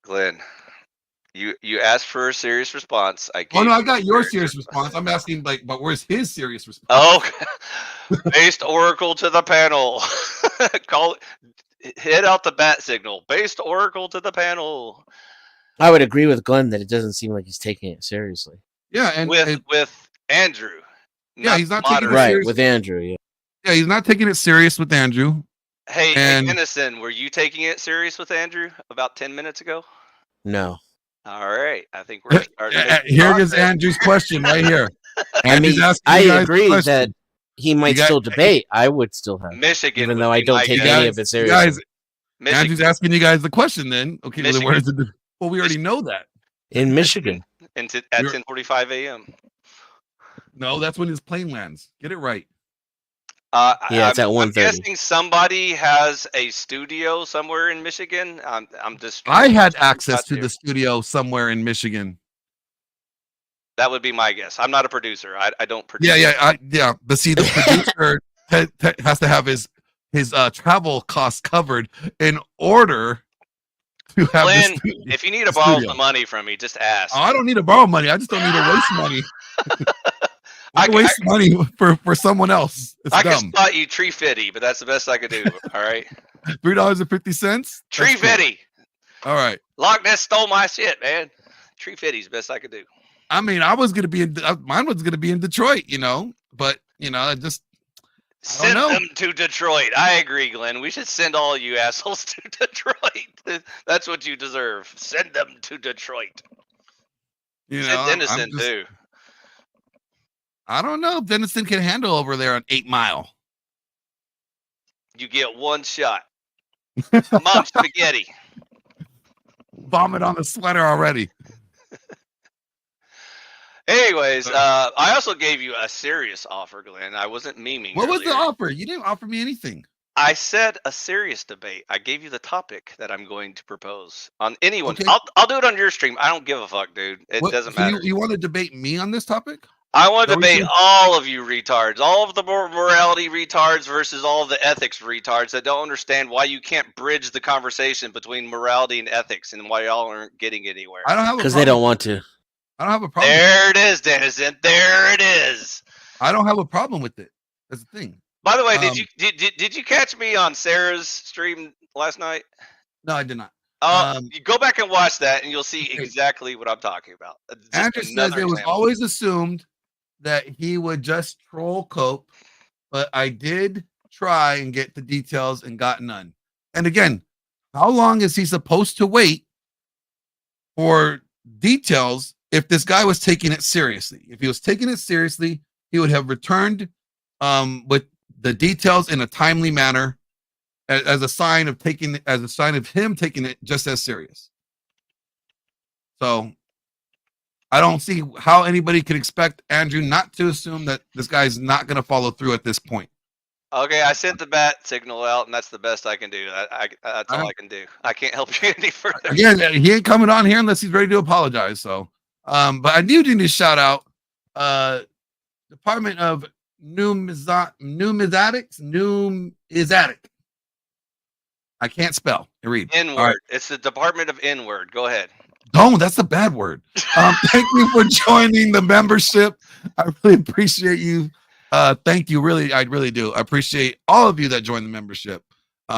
Glenn, you asked for a serious response. I Oh gave no, I you a got your serious response. I'm asking like, but where's his serious response? Oh, Based Oracle to the panel. Hit out the bat signal. Based Oracle to the panel. I would agree with Glenn that it doesn't seem like he's taking it seriously. Yeah, and with Andrew. Yeah, he's not taking it right serious with Andrew. Yeah. Yeah, he's not taking it serious with Andrew. Hey, and Dennison, were you taking it serious with Andrew about 10 minutes ago? No. All right, I think we're starting. Here is Andrew's question right here. I mean, I agree that he might still debate. I would still have Michigan, even though I don't take any of it seriously. Andrew's asking you guys the question. Then, okay, well, then where is it? Well, we already know that in Michigan, at 10:45 a.m. No, that's when his plane lands. Get it right. Yeah, it's at 1:30. I'm guessing somebody has a studio somewhere in Michigan. I'm just. I had access to the studio somewhere in Michigan. That would be my guess. I'm not a producer. I don't produce. Yeah. But see, the producer has to have his travel costs covered in order to have. Glenn, if you need to borrow some money from me, just ask. Oh, I don't need to borrow money. I just don't need to waste money. I waste money for someone else. It's I dumb. can spot you tree fitty, but that's the best I could do. All right. $3.50. Tree fitty. All right. Loch Ness stole my shit, man. Tree fitty's the best I could do. I mean, I was gonna be mine was gonna be in Detroit, but I just send them to Detroit. I agree, Glenn. We should send all you assholes to Detroit. That's what you deserve. Send them to Detroit. Send Dennison too. I don't know if Dennison can handle over there on 8 Mile. You get one shot. Mom spaghetti. Vomit on the sweater already. Anyways, I also gave you a serious offer, Glenn. I wasn't memeing. What was the offer? You didn't offer me anything. I said a serious debate. I gave you the topic that I'm going to propose on anyone. Okay. I'll do it on your stream. I don't give a fuck, dude. It doesn't matter. You want to debate me on this topic? I want to debate all of you retards, all of the morality retards versus all of the ethics retards that don't understand why you can't bridge the conversation between morality and ethics and why y'all aren't getting anywhere. I don't have because they don't want to. I don't have a problem. There it is, Dennison. There it is. I don't have a problem with it. That's the thing. By the way, did you catch me on Sarah's stream last night? No, I did not. You go back and watch that, and you'll see exactly what I'm talking about. Andrew says it was always assumed that he would just troll Cope, but I did try and get the details and got none. And again, how long is he supposed to wait for details if this guy was taking it seriously? If he was taking it seriously, he would have returned with the details in a timely manner as a sign of him taking it just as serious. So I don't see how anybody could expect Andrew not to assume that this guy's not going to follow through at this point. Okay, I sent the bat signal out, and that's the best I can do. That's all I can do. I can't help you any further. Again, he ain't coming on here unless he's ready to apologize. So, but I do need to shout out Department of Numismatic. I can't spell. Read. N-word. Right. It's the Department of N-word. Go ahead. No, that's a bad word. Thank you for joining the membership. I really appreciate you. Thank you. I really do. I appreciate all of you that joined the membership.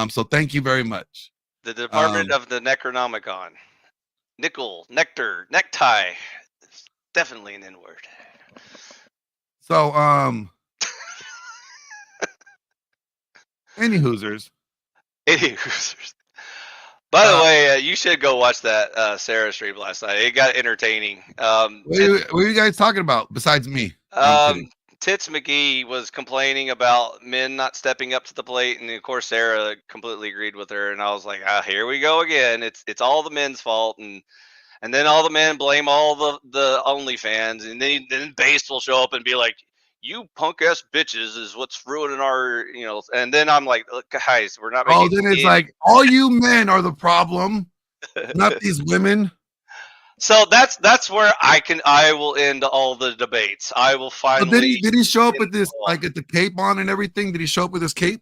So thank you very much. The Department of the Necronomicon. Nickel, nectar, necktie. It's definitely an N-word. So, any hoosers. By the way, you should go watch that Sarah stream last night. It got entertaining. What are you guys talking about besides me? Tits McGee was complaining about men not stepping up to the plate, and of course Sarah completely agreed with her. And I was like, here we go again. It's all the men's fault, and then all the men blame all the OnlyFans, and then Based will show up and be like, you punk ass bitches is what's ruining our, and then I'm like, look, guys, we're not Oh, making then it's like all you men are the problem, not these women. So that's where I will end all the debates. I will finally. So did he show up with this, like, at the cape on and everything? Did he show up with his cape?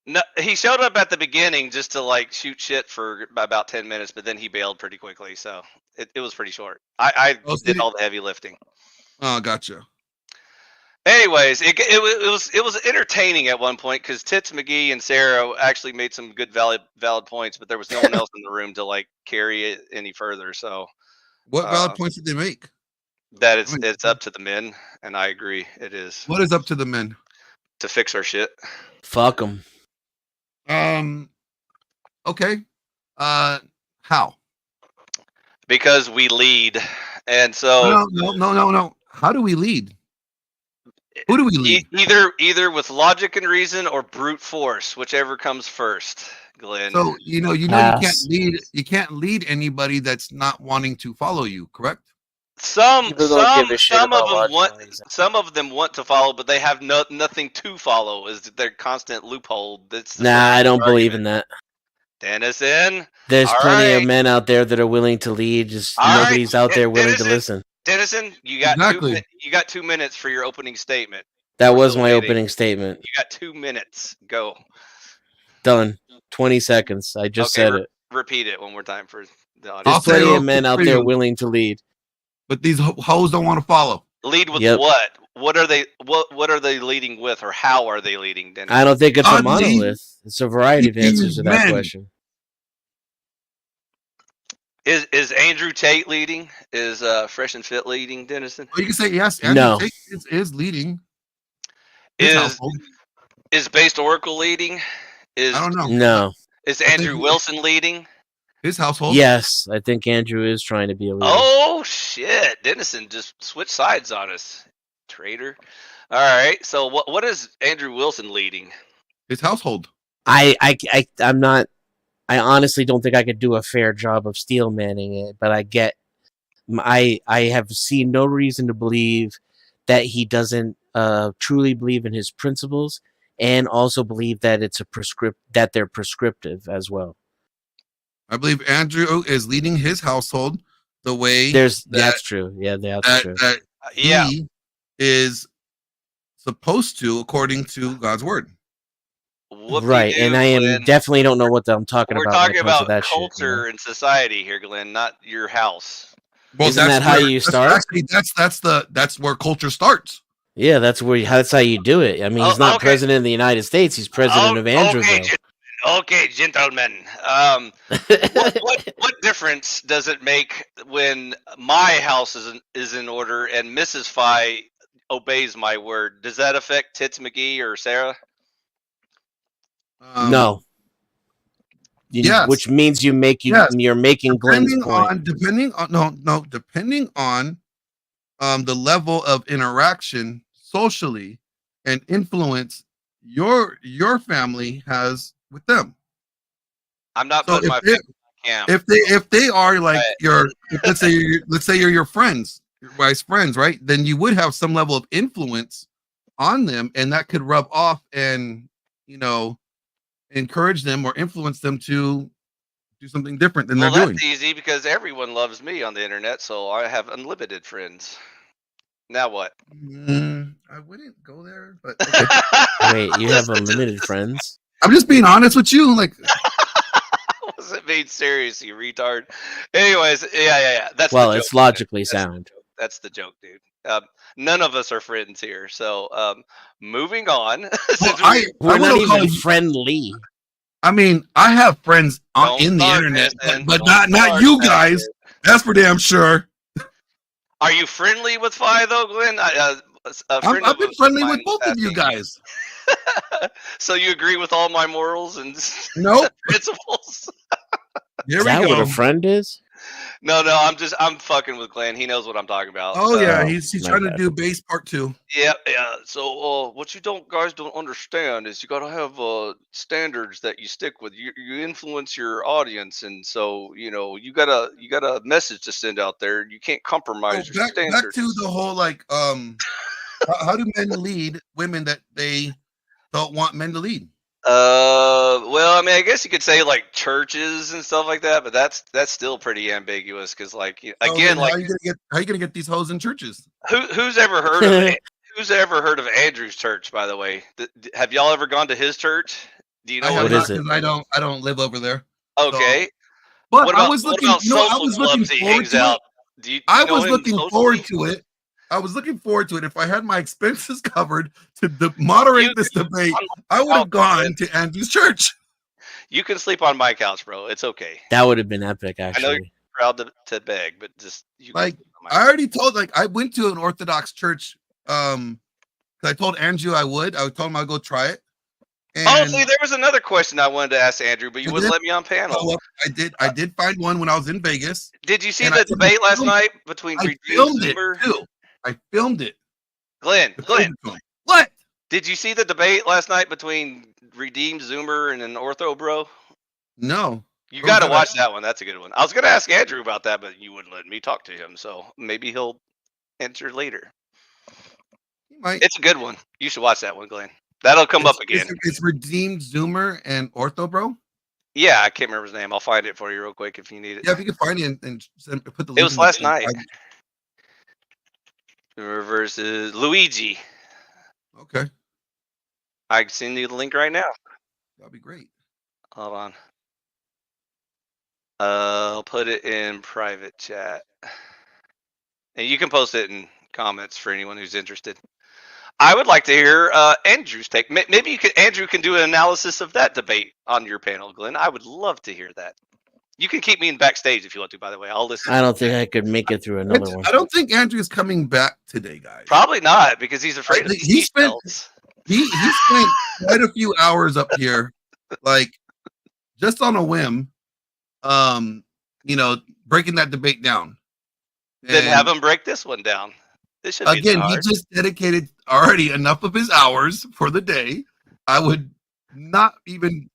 No, he showed up at the beginning just to like shoot shit for about 10 minutes, but then he bailed pretty quickly. So it was pretty short. I did all the heavy lifting. Oh, gotcha. Anyways, it was entertaining at one point because Tits McGee and Sarah actually made some good valid points, but there was no one else in the room to like carry it any further. So what valid points did they make? That it's up to the men, and I agree. It is. What is up to the men? To fix our shit. Fuck them. Okay. How? Because we lead, and so no. How do we lead? Who do we lead? Either with logic and reason or brute force, whichever comes first, Glenn. So you can't lead anybody that's not wanting to follow you, correct? Some of them want to follow, but they have nothing to follow. Is their constant loophole? I don't believe in that. Dennison, there's plenty of men out there that are willing to lead. Just nobody's out there willing to listen. Dennison, you got 2 minutes for your opening statement. That was my opening statement. You got 2 minutes. Go. Done. 20 seconds. I just said it. Repeat it one more time for the audience. There's plenty of men out there willing to lead. But these hoes don't want to follow. Lead with what? What are they? What are they leading with, or how are they leading? Dennis? I don't think it's a monolith. It's a variety of answers to that question. Is Andrew Tate leading? Is Fresh and Fit leading, Dennison? Well, you can say yes. Andrew Tate is leading. Is Based Oracle leading? I don't know. No. Is Andrew Wilson leading? His household? Yes, I think Andrew is trying to be a leader. Oh shit! Dennison just switched sides on us, traitor. All right, so what is Andrew Wilson leading? His household. I'm not. I honestly don't think I could do a fair job of steel manning it, but I have seen no reason to believe that he doesn't truly believe in his principles, and also believe that that they're prescriptive as well. I believe Andrew is leading his household the way that's true. Yeah, that's true. That he is supposed to, according to God's word. Right, and I definitely don't know what I'm talking about. We're talking about that culture and society here, Glenn, not your house. Well, isn't that how you start? Actually, that's where culture starts. Yeah, that's how you do it. I mean, he's not president of the United States; he's president of Andrewville. Okay, gentlemen. What difference does it make when my house is in order and Mrs. Phi obeys my word? Does that affect Tits McGee or Sarah? No. Yes. Which means you're making Glenn's point. Depending on the level of interaction socially and influence your family has with them. I'm not putting my family on camp. If they are like let's say you're your friends, your wife's friends, right? Then you would have some level of influence on them, and that could rub off and encourage them or influence them to do something different than they're doing. That's easy because everyone loves me on the internet, so I have unlimited friends. Now what? I wouldn't go there, but okay. Wait, you have unlimited friends? I'm just being honest with you. Like, wasn't being serious, you retard. Anyways, yeah. That's it's logically sound. That's the joke, dude. None of us are friends here, so moving on. We're not even friendly. I mean, I have friends in the internet, but not you guys. That's for damn sure. Are you friendly with Phi though, Glenn? I've been friendly with both of you guys. So you agree with all my morals and principles? Is that what a friend is? No, I'm fucking with Glenn. He knows what I'm talking about. Oh yeah, he's trying to do base part 2. Yeah. So what you guys don't understand is you got to have standards that you stick with. You influence your audience, and so you got a message to send out there. You can't compromise your standards. Back to the whole How do men lead women that they don't want men to lead? Well, I mean, I guess you could say like churches and stuff like that, but that's still pretty ambiguous because, like, again, like, how are you gonna get these hoes in churches? who's ever heard of it? Who's ever heard of Andrew's church? By the way, have y'all ever gone to his church? Do you know I have what not is it? because I don't live over there. Okay. So, but What I about was looking. what about You know, I social was looking clubs he forward hangs to out? it. Do you I know was him looking socially? forward to it. I was looking forward to it. If I had my expenses covered to You moderate this can debate, on I my would have couch, gone man. to Andrew's church. You can sleep on my couch, bro. It's okay. That would have been epic, I know you're actually. proud to beg, but just you can Like sleep on my I already told, like I went to an Orthodox church. Because I told Andrew I would. I told him I'd go try it. Oh, And see, there was another question I wanted to ask Andrew, but you I wouldn't did let me on panel. follow up. I did find one when I was in Vegas. Did you see And the debate last night between I Redeem filmed it Zoomer? too. I filmed it. Glenn, What? did you see the debate last night between Redeem Zoomer and an Ortho Bro? No. You What got to was watch that one. That's a good one. I was going to ask Andrew about that, but you wouldn't let me talk to him, so maybe he'll answer later. He might. It's a good one. You should watch that one, Glenn. That'll come up again. It's Redeemed Zoomer and Ortho Bro. Yeah, I can't remember his name. I'll find it for you real quick if you need it. Yeah, if you can find it and put the link. It was last night. Versus Luigi. Okay. I can send you the link right now. That'd be great. Hold on. I'll put it in private chat. And you can post it in comments for anyone who's interested. I would like to hear Andrew's take. Maybe Andrew can do an analysis of that debate on your panel, Glenn. I would love to hear that. You can keep me in backstage if you want to, by the way. I'll listen. I don't think I could make it through another one. I don't think Andrew's coming back today, guys. Probably not, because he's afraid of the he spent seatbelts. he spent quite a few hours up here, like just on a whim, breaking that debate down. Then have him break this one down. This should be Again, he hard. just dedicated already enough of his hours for the day. I would not even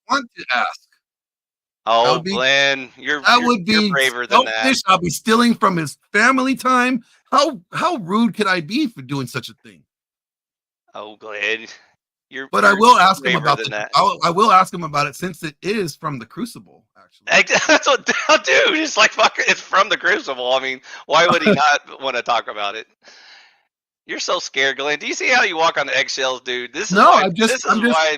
want to ask. Oh, Glenn, you're braver than that. I'll be stealing from his family time. How rude could I be for doing such a thing? Oh, Glenn, I will ask him about I will ask him about it since it is from the Crucible. Actually, that's what, dude. It's like it's from the Crucible. I mean, why would he not want to talk about it? You're so scared, Glenn. Do you see how you walk on the eggshells, dude? This is why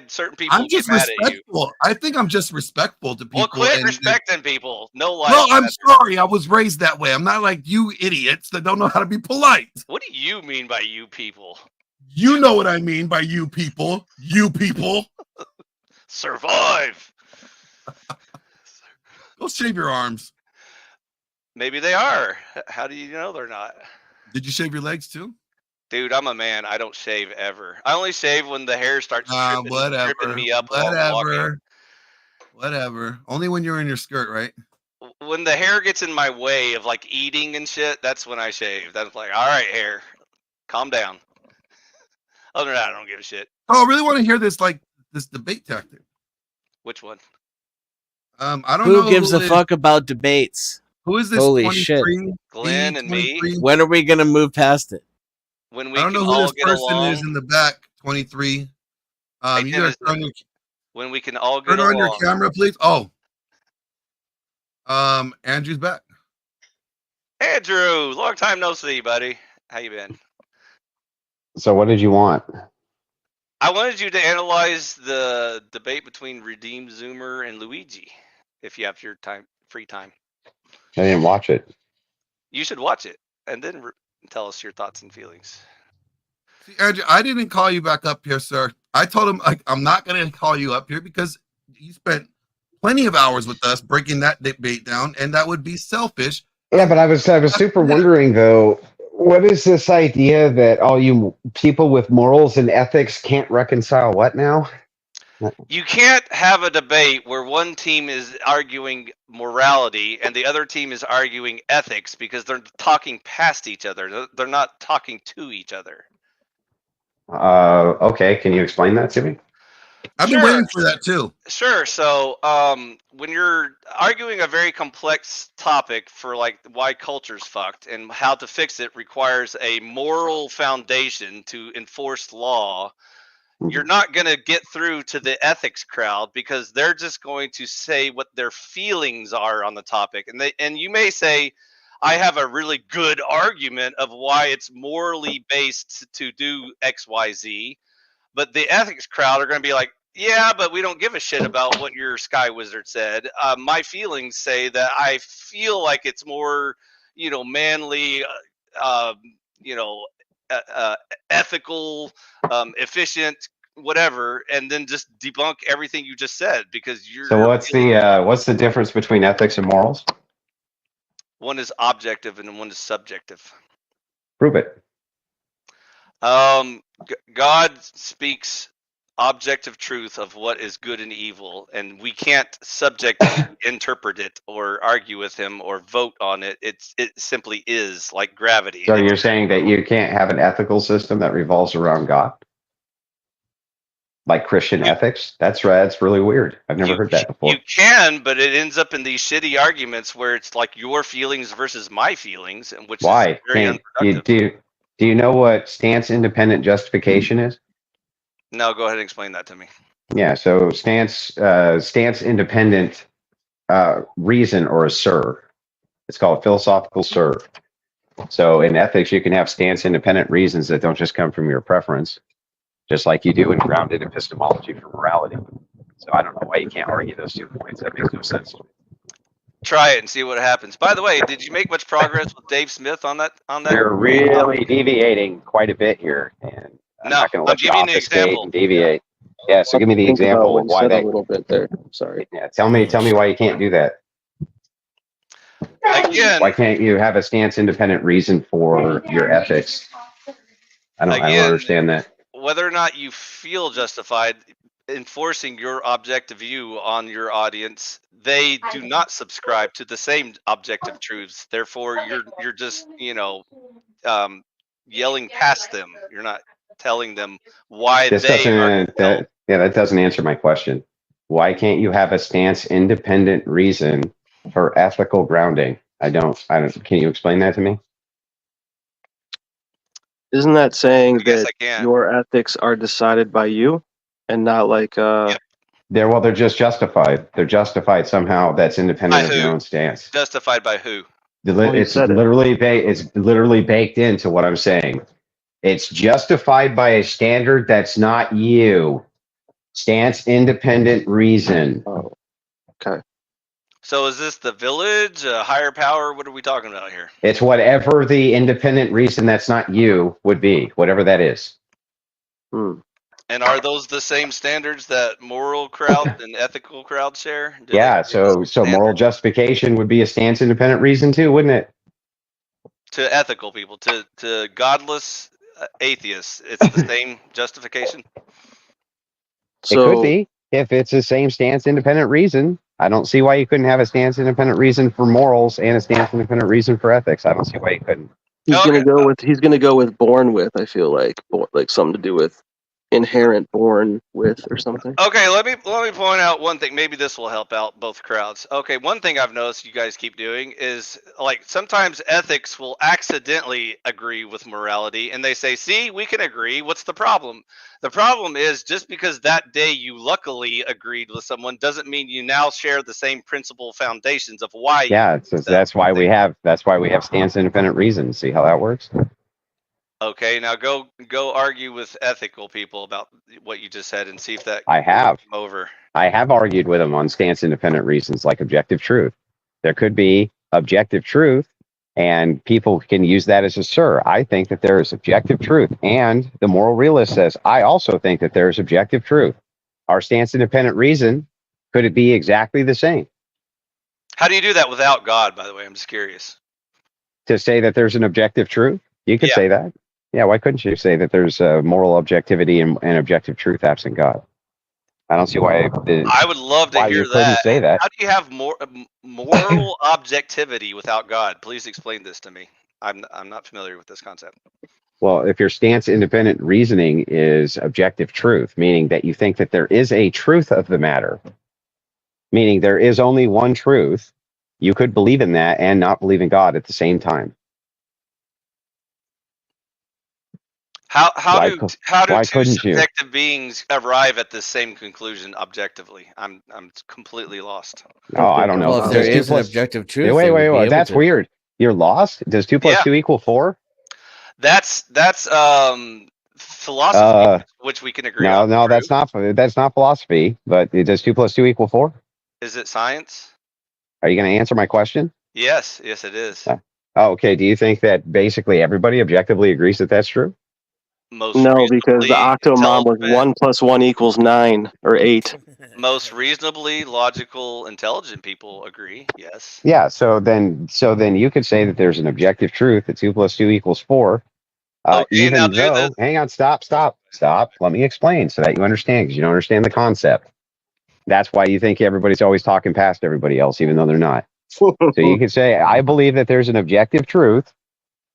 certain people get mad at you. I think I'm just respectful to people. Well, quit respecting people. No, I'm sorry. I was raised that way. I'm not like you idiots that don't know how to be polite. What do you mean by you people? You know what I mean by you people. You people. Survive. Go shave your arms. Maybe they are. How do you know they're not? Did you shave your legs too? Dude, I'm a man. I don't shave ever. I only shave when the hair starts tripping me up. Whatever. Only when you're in your skirt, right? When the hair gets in my way of like eating and shit, that's when I shave. That's like, all right, hair, calm down. Other than that, I don't give a shit. Oh, I really want to hear this debate tactic. Which one? I don't know. Who gives a fuck about debates? Who is this? Holy shit. Glenn and me. When are we gonna move past it? When we I don't know who this person is in the back. 23. When we can all get along. Turn on your camera, please. Oh. Andrew's back. Andrew, long time no see, buddy. How you been? So what did you want? I wanted you to analyze the debate between Redeemed Zoomer and Luigi, if you have your free time. I didn't watch it. You should watch it and then tell us your thoughts and feelings. See, Andrew, I didn't call you back up here, sir. I told him I'm not going to call you up here because you spent plenty of hours with us breaking that debate down, and that would be selfish. Yeah, but I was super wondering though, what is this idea that all you people with morals and ethics can't reconcile what now? You can't have a debate where one team is arguing morality and the other team is arguing ethics because they're talking past each other. They're not talking to each other. Okay, can you explain that to me? I've been waiting for that too. Sure. So, when you're arguing a very complex topic for like why culture's fucked and how to fix it requires a moral foundation to enforce law, you're not going to get through to the ethics crowd because they're just going to say what their feelings are on the topic. And you may say, I have a really good argument of why it's morally based to do XYZ, but the ethics crowd are going to be like, yeah, but we don't give a shit about what your sky wizard said. My feelings say that I feel like it's more, manly, uh, you know, ethical, efficient, whatever, and then just debunk everything you just said because you're. So what's the difference between ethics and morals? One is objective and one is subjective. Prove it. God speaks objective truth of what is good and evil, and we can't subjectively interpret it or argue with him or vote on it. It simply is, like gravity. So you're saying that you can't have an ethical system that revolves around God? Like Christian ethics? That's right. That's really weird. I've never heard that before. You can, but it ends up in these shitty arguments where it's like your feelings versus my feelings, and which Why? is very unproductive. Do you know what stance independent justification is? No, go ahead and explain that to me. Yeah, so stance independent reason or assert. It's called philosophical assert. So in ethics, you can have stance independent reasons that don't just come from your preference, just like you do in grounded epistemology for morality. So I don't know why you can't argue those 2 points. That makes no sense. Try it and see what happens. By the way, did you make much progress with Dave Smith on that? We're really deviating quite a bit here, and I'm not going to let you obfuscate and deviate. Yeah, so give me the example of why that. A little bit there. Sorry. Yeah, tell me why you can't do that. Again, why can't you have a stance independent reason for your ethics? I don't understand that. Whether or not you feel justified enforcing your objective view on your audience, they do not subscribe to the same objective truths. Therefore, you're just yelling past them. You're not telling them why that doesn't answer my question. Why can't you have a stance independent reason for ethical grounding? I don't. Can you explain that to me? Isn't that saying that your ethics are decided by you and not like They're just justified. They're justified somehow. That's independent of your own stance. Justified by who? It's literally baked into what I'm saying. It's justified by a standard that's not you. Stance independent reason. Oh, okay. So is this the village, a higher power? What are we talking about here? It's whatever the independent reason that's not you would be, whatever that is. And are those the same standards that moral crowd and ethical crowd share? Yeah, so moral justification would be a stance independent reason too, wouldn't it? To ethical people, to godless atheists, it's the same justification? So, it could be. If it's the same stance independent reason, I don't see why you couldn't have a stance independent reason for morals and a stance independent reason for ethics. I don't see why you couldn't. He's gonna go with born with, I feel like something to do with inherent born with or something. Okay, let me point out one thing. Maybe this will help out both crowds. Okay, one thing I've noticed you guys keep doing is like sometimes ethics will accidentally agree with morality and they say, see, we can agree. What's the problem? The problem is just because that day you luckily agreed with someone doesn't mean you now share the same principle foundations of why. Yeah, that's why we have stance independent reason. See how that works? Okay, now go argue with ethical people about what you just said and see if that I have argued with them on stance independent reasons like objective truth. There could be objective truth and people can use that as a sir. I think that there is objective truth, and the moral realist says I also think that there is objective truth. Our stance independent reason, could it be exactly the same? How do you do that without God, by the way? I'm just curious. To say that there's an objective truth? You could say that. Yeah, why couldn't you say that there's moral objectivity and objective truth absent God? I don't see why. I would love to hear that. Say that. How do you have moral objectivity without God? Please explain this to me. I'm not familiar with this concept. Well, if your stance independent reasoning is objective truth, meaning that you think that there is a truth of the matter, meaning there is only one truth, you could believe in that and not believe in God at the same time. How do Why two couldn't you? subjective beings arrive at the same conclusion objectively? I'm completely lost. Oh, I don't know. Well, if there Does two is an plus objective Hey, truth, they would be able that's to. weird. You're lost. Does 2 plus Yeah. 2 equal 4? That's philosophy, which we can agree on. No, True. that's not philosophy. But does 2 plus 2 equal 4? Is it science? Are you going to answer my question? Yes, it is. Oh, okay. Do you think that basically everybody objectively agrees that that's true? Most No, because the Octomom was intelligent- 1 + 1 = 9 or 8. most reasonably logical, intelligent people agree. Yes. Yeah. So then you could say that there's an objective truth that 2 plus 2 equals 4. Okay, Even now do though, hang on, stop. Let me explain so that you understand, because you don't understand the concept. That's why you think everybody's always talking past everybody else, even though they're not. So you could say, I believe that there's an objective truth,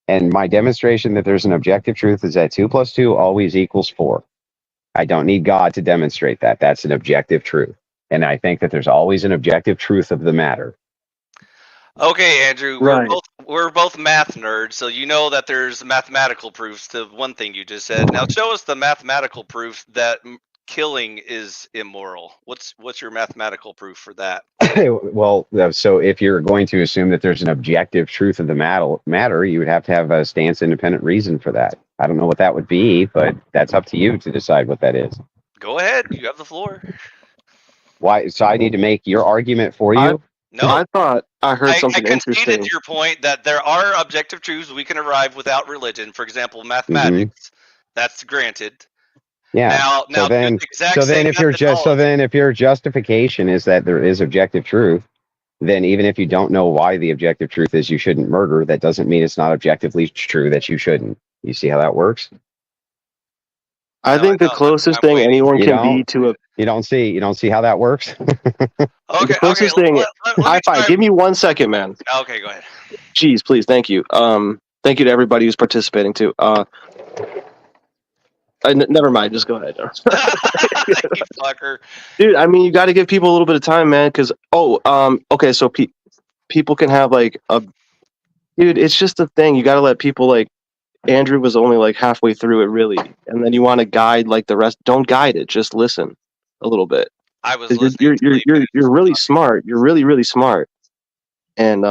and my demonstration that there's an objective truth is that 2 plus 2 always equals 4. I don't need God to demonstrate that. That's an objective truth. And I think that there's always an objective truth of the matter. Okay, Andrew, Right. we're both math nerds, so you know that there's mathematical proofs to one thing you just said. Now show us the mathematical proof that killing is immoral. What's your mathematical proof for that? Well, so if you're going to assume that there's an objective truth of the matter, you would have to have a stance independent reason for that. I don't know what that would be, but that's up to you to decide what that is. Go ahead, you have the floor. Why? So I need to make your argument for you? No, I thought I heard something I conceded interesting. to your point that there are objective truths we can arrive without religion. For example, mathematics. That's granted. Yeah. Now then if your justification is that there is objective truth, then even if you don't know why the objective truth is you shouldn't murder, that doesn't mean it's not objectively true that you shouldn't. You see how that works? I think the closest thing anyone can be to a you don't see how that works. the closest thing. High five. Give me 1 second, man. Okay, go ahead. Jeez, please. Thank you. Thank you to everybody who's participating too. Never mind. Just go ahead. You fucker. Dude, I mean, you got to give people a little bit of time, man. Because okay, so people can have like a. Dude, it's just a thing. You got to let people like. Andrew was only like halfway through it, really, and then you want to guide like the rest. Don't guide it. Just listen a little bit. I was listening. You're really smart. You're really smart. And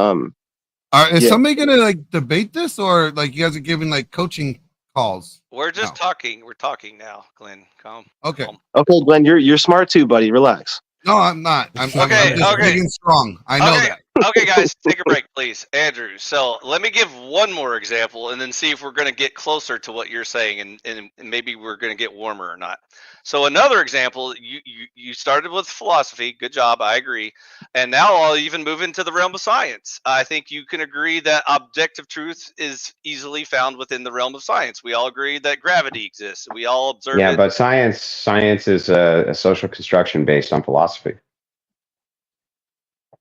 is somebody gonna like debate this, or like you guys are giving like coaching calls? We're just talking. We're talking now, Glenn. Calm. Okay. Okay, Glenn, you're smart too, buddy. Relax. No, I'm not. I'm just big and strong. I know that. Okay, guys, take a break, please. Andrew, so let me give one more example and then see if we're going to get closer to what you're saying and maybe we're going to get warmer or not. So another example, you started with philosophy. Good job. I agree. And now I'll even move into the realm of science. I think you can agree that objective truth is easily found within the realm of science. We all agree that gravity exists. We all observe it. Yeah, but science is a social construction based on philosophy.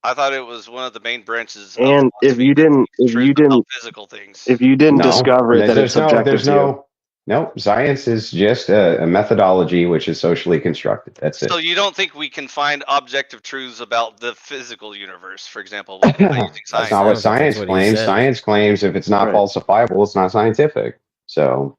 I thought it was one of the main branches. And if you didn't physical things, if you didn't discover it, that it's subjective. No, science is just a methodology which is socially constructed. That's it. So you don't think we can find objective truths about the physical universe, for example, using science? That's not what science claims. Science claims if it's not falsifiable, it's not scientific. So,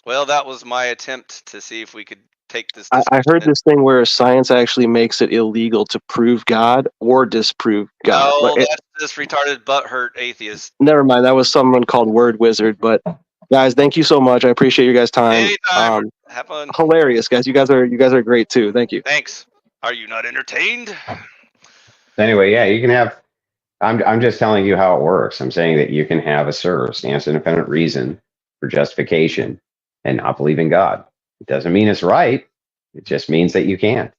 well, that was my attempt to see if we could take this. I heard this thing where science actually makes it illegal to prove God or disprove God. No, that's this retarded butthurt atheist. Never mind. That was someone called Word Wizard. But guys, thank you so much. I appreciate your guys' time. Anytime. Have fun. Hilarious, guys. You guys are great too. Thank you. Thanks. Are you not entertained? Anyway, yeah, you can have. I'm just telling you how it works. I'm saying that you can have a stance independent reason for justification and not believe in God. It doesn't mean it's right. It just means that you can.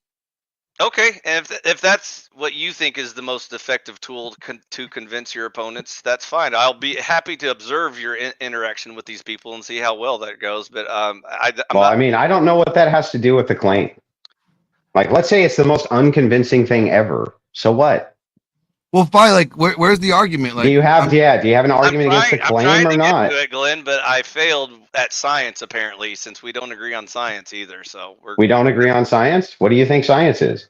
Okay, and if that's what you think is the most effective tool to convince your opponents, that's fine. I'll be happy to observe your interaction with these people and see how well that goes. But I don't know what that has to do with the claim. Like, let's say it's the most unconvincing thing ever. So what? Well, fine. Like, where's the argument? Like, do you have an argument against the claim or not? To it, Glenn, but I failed at science apparently, since we don't agree on science either. So We don't agree on science. What do you think science is?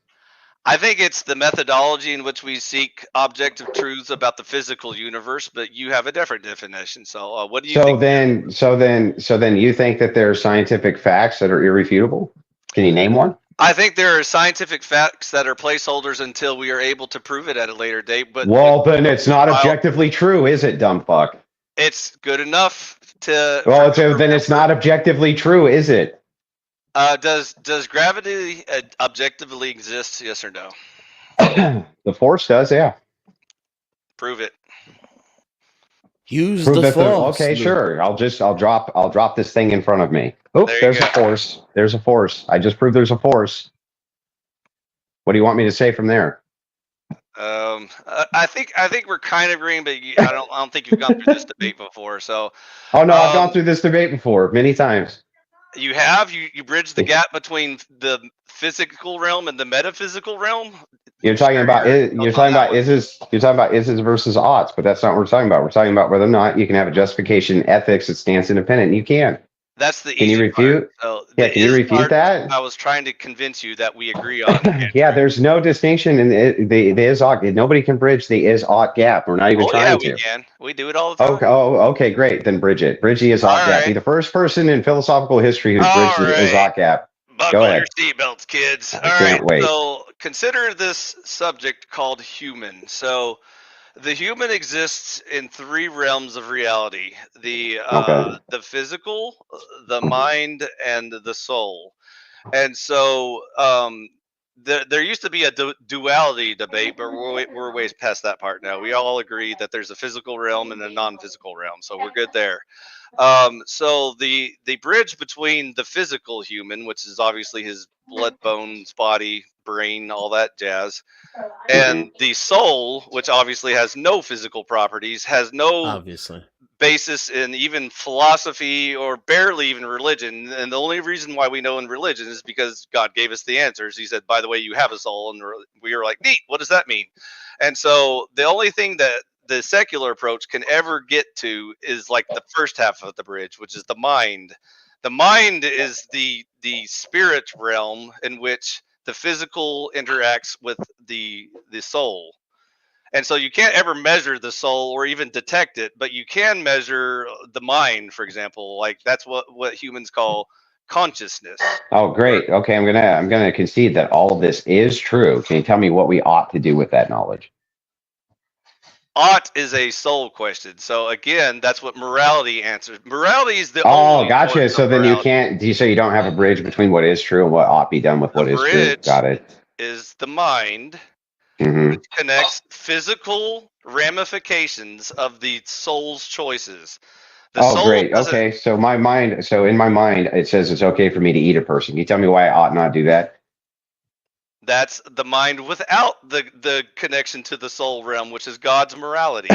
I think it's the methodology in which we seek objective truths about the physical universe, but you have a different definition. So, what do you think? So then, you think that there are scientific facts that are irrefutable? Can you name one? I think there are scientific facts that are placeholders until we are able to prove it at a later date. But then it's not objectively true, is it, dumb fuck? It's good enough to. Well, then it's not objectively true, is it? Does gravity objectively exist? Yes or no? The force does, yeah. Prove it. Use the force. Okay, sure. I'll drop this thing in front of me. Oops, there's a force. There's a force. I just proved there's a force. What do you want me to say from there? I think we're kind of agreeing, but I don't think you've gone through this debate before. So. Oh no, I've gone through this debate before many times. You have you bridge the gap between the physical realm and the metaphysical realm. You're talking about is's versus oughts, but that's not what we're talking about. We're talking about whether or not you can have a justification ethics that stands independent. And you can. That's the can you refute? So can you refute that? I was trying to convince you that we agree on. Yeah, there's no distinction in the is-ought. Nobody can bridge the is-ought gap. We're not even trying to. We can. We do it all the time. Okay. Okay, great. Then bridge it. Bridge the is-ought gap. Be the first person in philosophical history who's bridged the is-ought gap. Buckle your seatbelts, kids. I can't wait. So consider this subject called human. So the human exists in three realms of reality: the physical, the mind, and the soul. And so there used to be a duality debate, but we're way past that part now. We all agree that there's a physical realm and a non-physical realm, so we're good there. So the bridge between the physical human, which is obviously his blood, bones, body, brain, all that jazz, and the soul, which obviously has no physical properties, has no basis in even philosophy or barely even religion. And the only reason why we know in religion is because God gave us the answers. He said, by the way, you have a soul. And we were like, neat, what does that mean? And so the only thing that the secular approach can ever get to is like the first half of the bridge, which is the mind. The mind is the spirit realm in which the physical interacts with the soul. And so you can't ever measure the soul or even detect it, but you can measure the mind, for example. Like that's what humans call consciousness. Oh, great. Okay, I'm gonna concede that all of this is true. Can you tell me what we ought to do with that knowledge? Ought is a soul question. So again, that's what morality answers. Morality is the only. Oh, gotcha. So then you can't. So you don't have a bridge between what is true and what ought be done with what is true. Got it. Is the mind. Which connects physical ramifications of the soul's choices. Great. Okay. So in my mind, it says it's okay for me to eat a person. Can you tell me why I ought not do that? That's the mind without the connection to the soul realm, which is God's morality.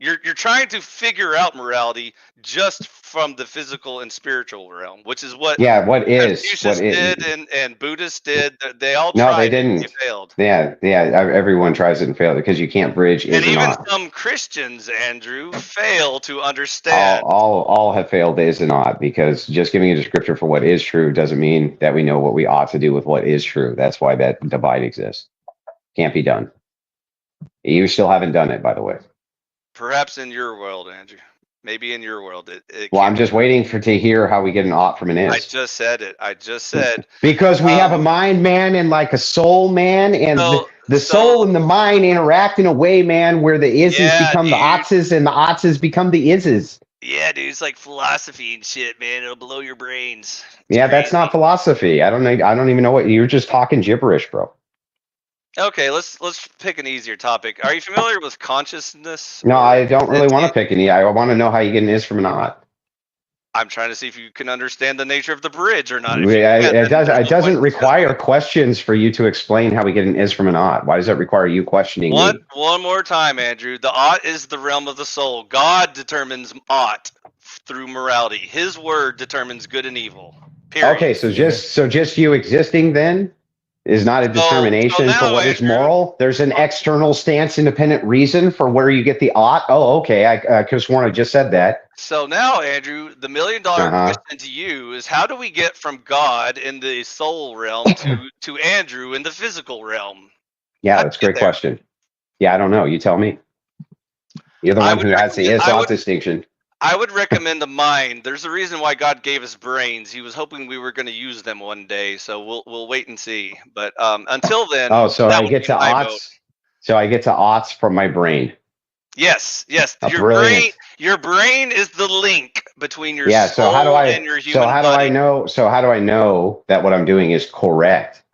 You're trying to figure out morality just from the physical and spiritual realm, which is what Confucius did and Buddhists did. They all tried. No, they didn't. They failed. Yeah. Everyone tries it and fails because you can't bridge. And even some Christians, Andrew, fail to understand. All have failed is and ought, because just giving a description for what is true doesn't mean that we know what we ought to do with what is true. That's why that divide exists. Can't be done. You still haven't done it, by the way. Perhaps in your world, Andrew. Maybe in your world. Well, I'm just waiting to hear how we get an ought from an is. I just said it. Because we have a mind man and like a soul man, and the soul and the mind interact in a way, man, where the ises become the oughtses and the oughtses become the ises. Yeah, dude, it's like philosophy and shit, man. It'll blow your brains. That's not philosophy. I don't even know what you're just talking gibberish, bro. Okay, let's pick an easier topic. Are you familiar with consciousness? No, I don't really want to pick any. I want to know how you get an is from an ought. I'm trying to see if you can understand the nature of the bridge or not. It doesn't require questions for you to explain how we get an is from an ought. Why does that require you questioning me? One more time, Andrew. The ought is the realm of the soul. God determines ought through morality. His word determines good and evil. Period. Okay, so just you existing then? is not a determination now, for what is Andrew, moral. There's an external stance, independent reason for where you get the ought. Oh, okay. I could have sworn I just said that. So now, Andrew, the $1 million question to you is: how do we get from God in the soul realm to Andrew in the physical realm? Yeah, that's a great question. Yeah, I don't know. You tell me. You're the one who has the is-ought distinction. I would recommend the mind. There's a reason why God gave us brains. He was hoping we were going to use them one day. So we'll wait and see. But until then, so I get to oughts. So I get to oughts from my brain. Yes. Brilliant. Your brain is the link between your soul so how do I, and your human body. So how do I know that what I'm doing is correct?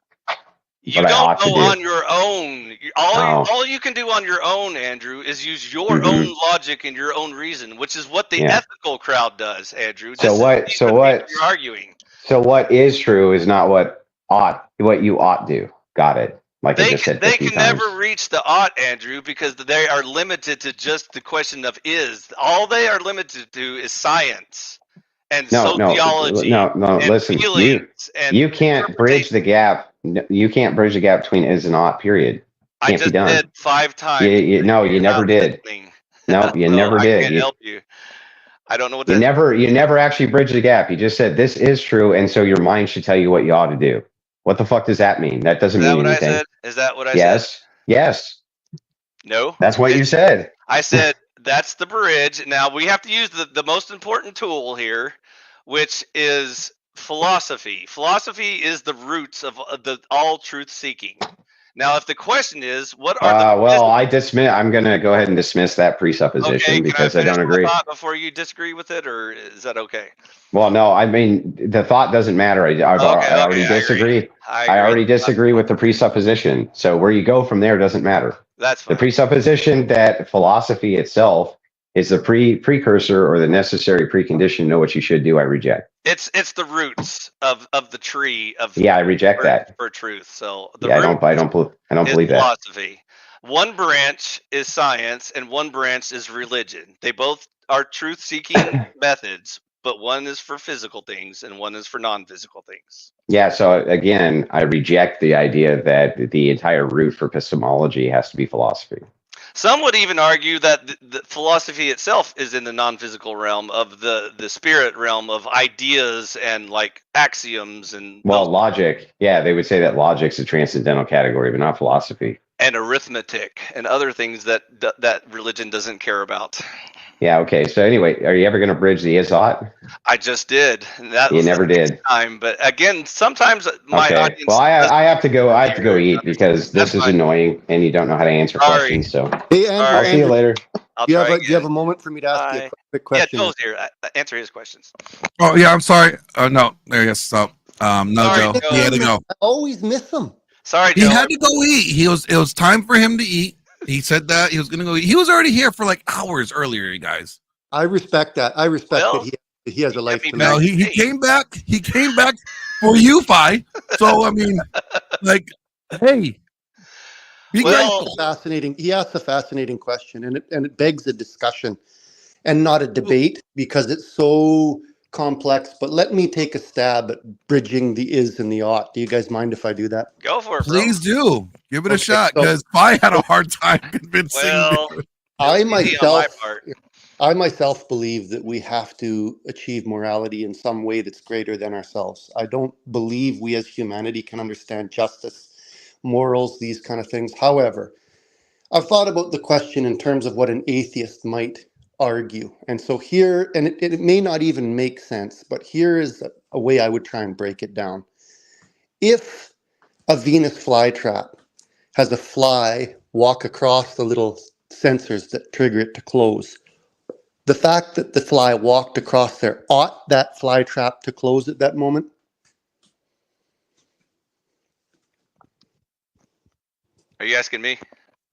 You don't go on your own. All you can do on your own, Andrew, is use your own logic and your own reason, which is what the ethical crowd does, Andrew. So what you're arguing. So what is true is not what you ought do. Got it. Like I just said 50 They can times. never reach the ought, Andrew, because they are limited to just the question of is. All they are limited to is science and sociology. No. And Listen, you can't bridge the gap. You can't bridge the gap between is and ought. Period. I just did 5 times. You never did. No, you never did. I can't help you. I don't know what you never actually bridged the gap. You just said this is true, and so your mind should tell you what you ought to do. What the fuck does that mean? That doesn't mean anything. Is that what I said? Yes. No. That's what you said. I said that's the bridge. Now we have to use the most important tool here, which is philosophy. Philosophy is the roots of all truth seeking. Now, if the question is, what are the I'm going to go ahead and dismiss that presupposition because I don't agree. Before you disagree with it, or is that okay? Well, no, I mean the thought doesn't matter. I already disagree. I already disagree with the presupposition. So where you go from there doesn't matter. That's fine. The presupposition that philosophy itself is the precursor or the necessary precondition to know what you should do. I reject. It's the roots of the tree of I reject that for truth. So I don't believe that. Philosophy. One branch is science and one branch is religion. They both are truth seeking methods, but one is for physical things and one is for non-physical things. Yeah, so again, I reject the idea that the entire root for epistemology has to be philosophy. Some would even argue that the philosophy itself is in the non-physical realm of the spirit realm of ideas and like axioms and logic. Yeah, they would say that logic's a transcendental category, but not philosophy. And arithmetic and other things that religion doesn't care about. Yeah. Okay. So anyway, are you ever going to bridge the is-ought? I just did. You never did. Time, but again, sometimes my audience. Well, I have to go. I have to go eat because this is annoying, and you don't know how to answer questions. So hey, Andrew, I'll see you later. Do you have a moment for me to ask you a quick question? Yeah, Joe's here. Answer his questions. Oh yeah, I'm sorry. No, there he is. So, no, Joe. He had to go. I always miss him. Sorry, Joe. He had to go eat. It was time for him to eat. He said that he was going to go eat. He was already here for like hours earlier, you guys. I respect that. I respect that he has a life to live. No, he came back. He came back for you, Fi. So I mean, like, hey, be grateful. Fascinating. He asked a fascinating question, and it begs a discussion, and not a debate because it's so complex. But let me take a stab at bridging the is and the ought. Do you guys mind if I do that? Go for it, bro. Please do. Give it a shot because Fi had a hard time convincing me. I myself believe that we have to achieve morality in some way that's greater than ourselves. I don't believe we as humanity can understand justice, morals, these kind of things. However, I've thought about the question in terms of what an atheist might argue. And so here, and it may not even make sense, but here is a way I would try and break it down. If a Venus flytrap has a fly walk across the little sensors that trigger it to close, the fact that the fly walked across there, ought that fly trap to close at that moment? Are you asking me?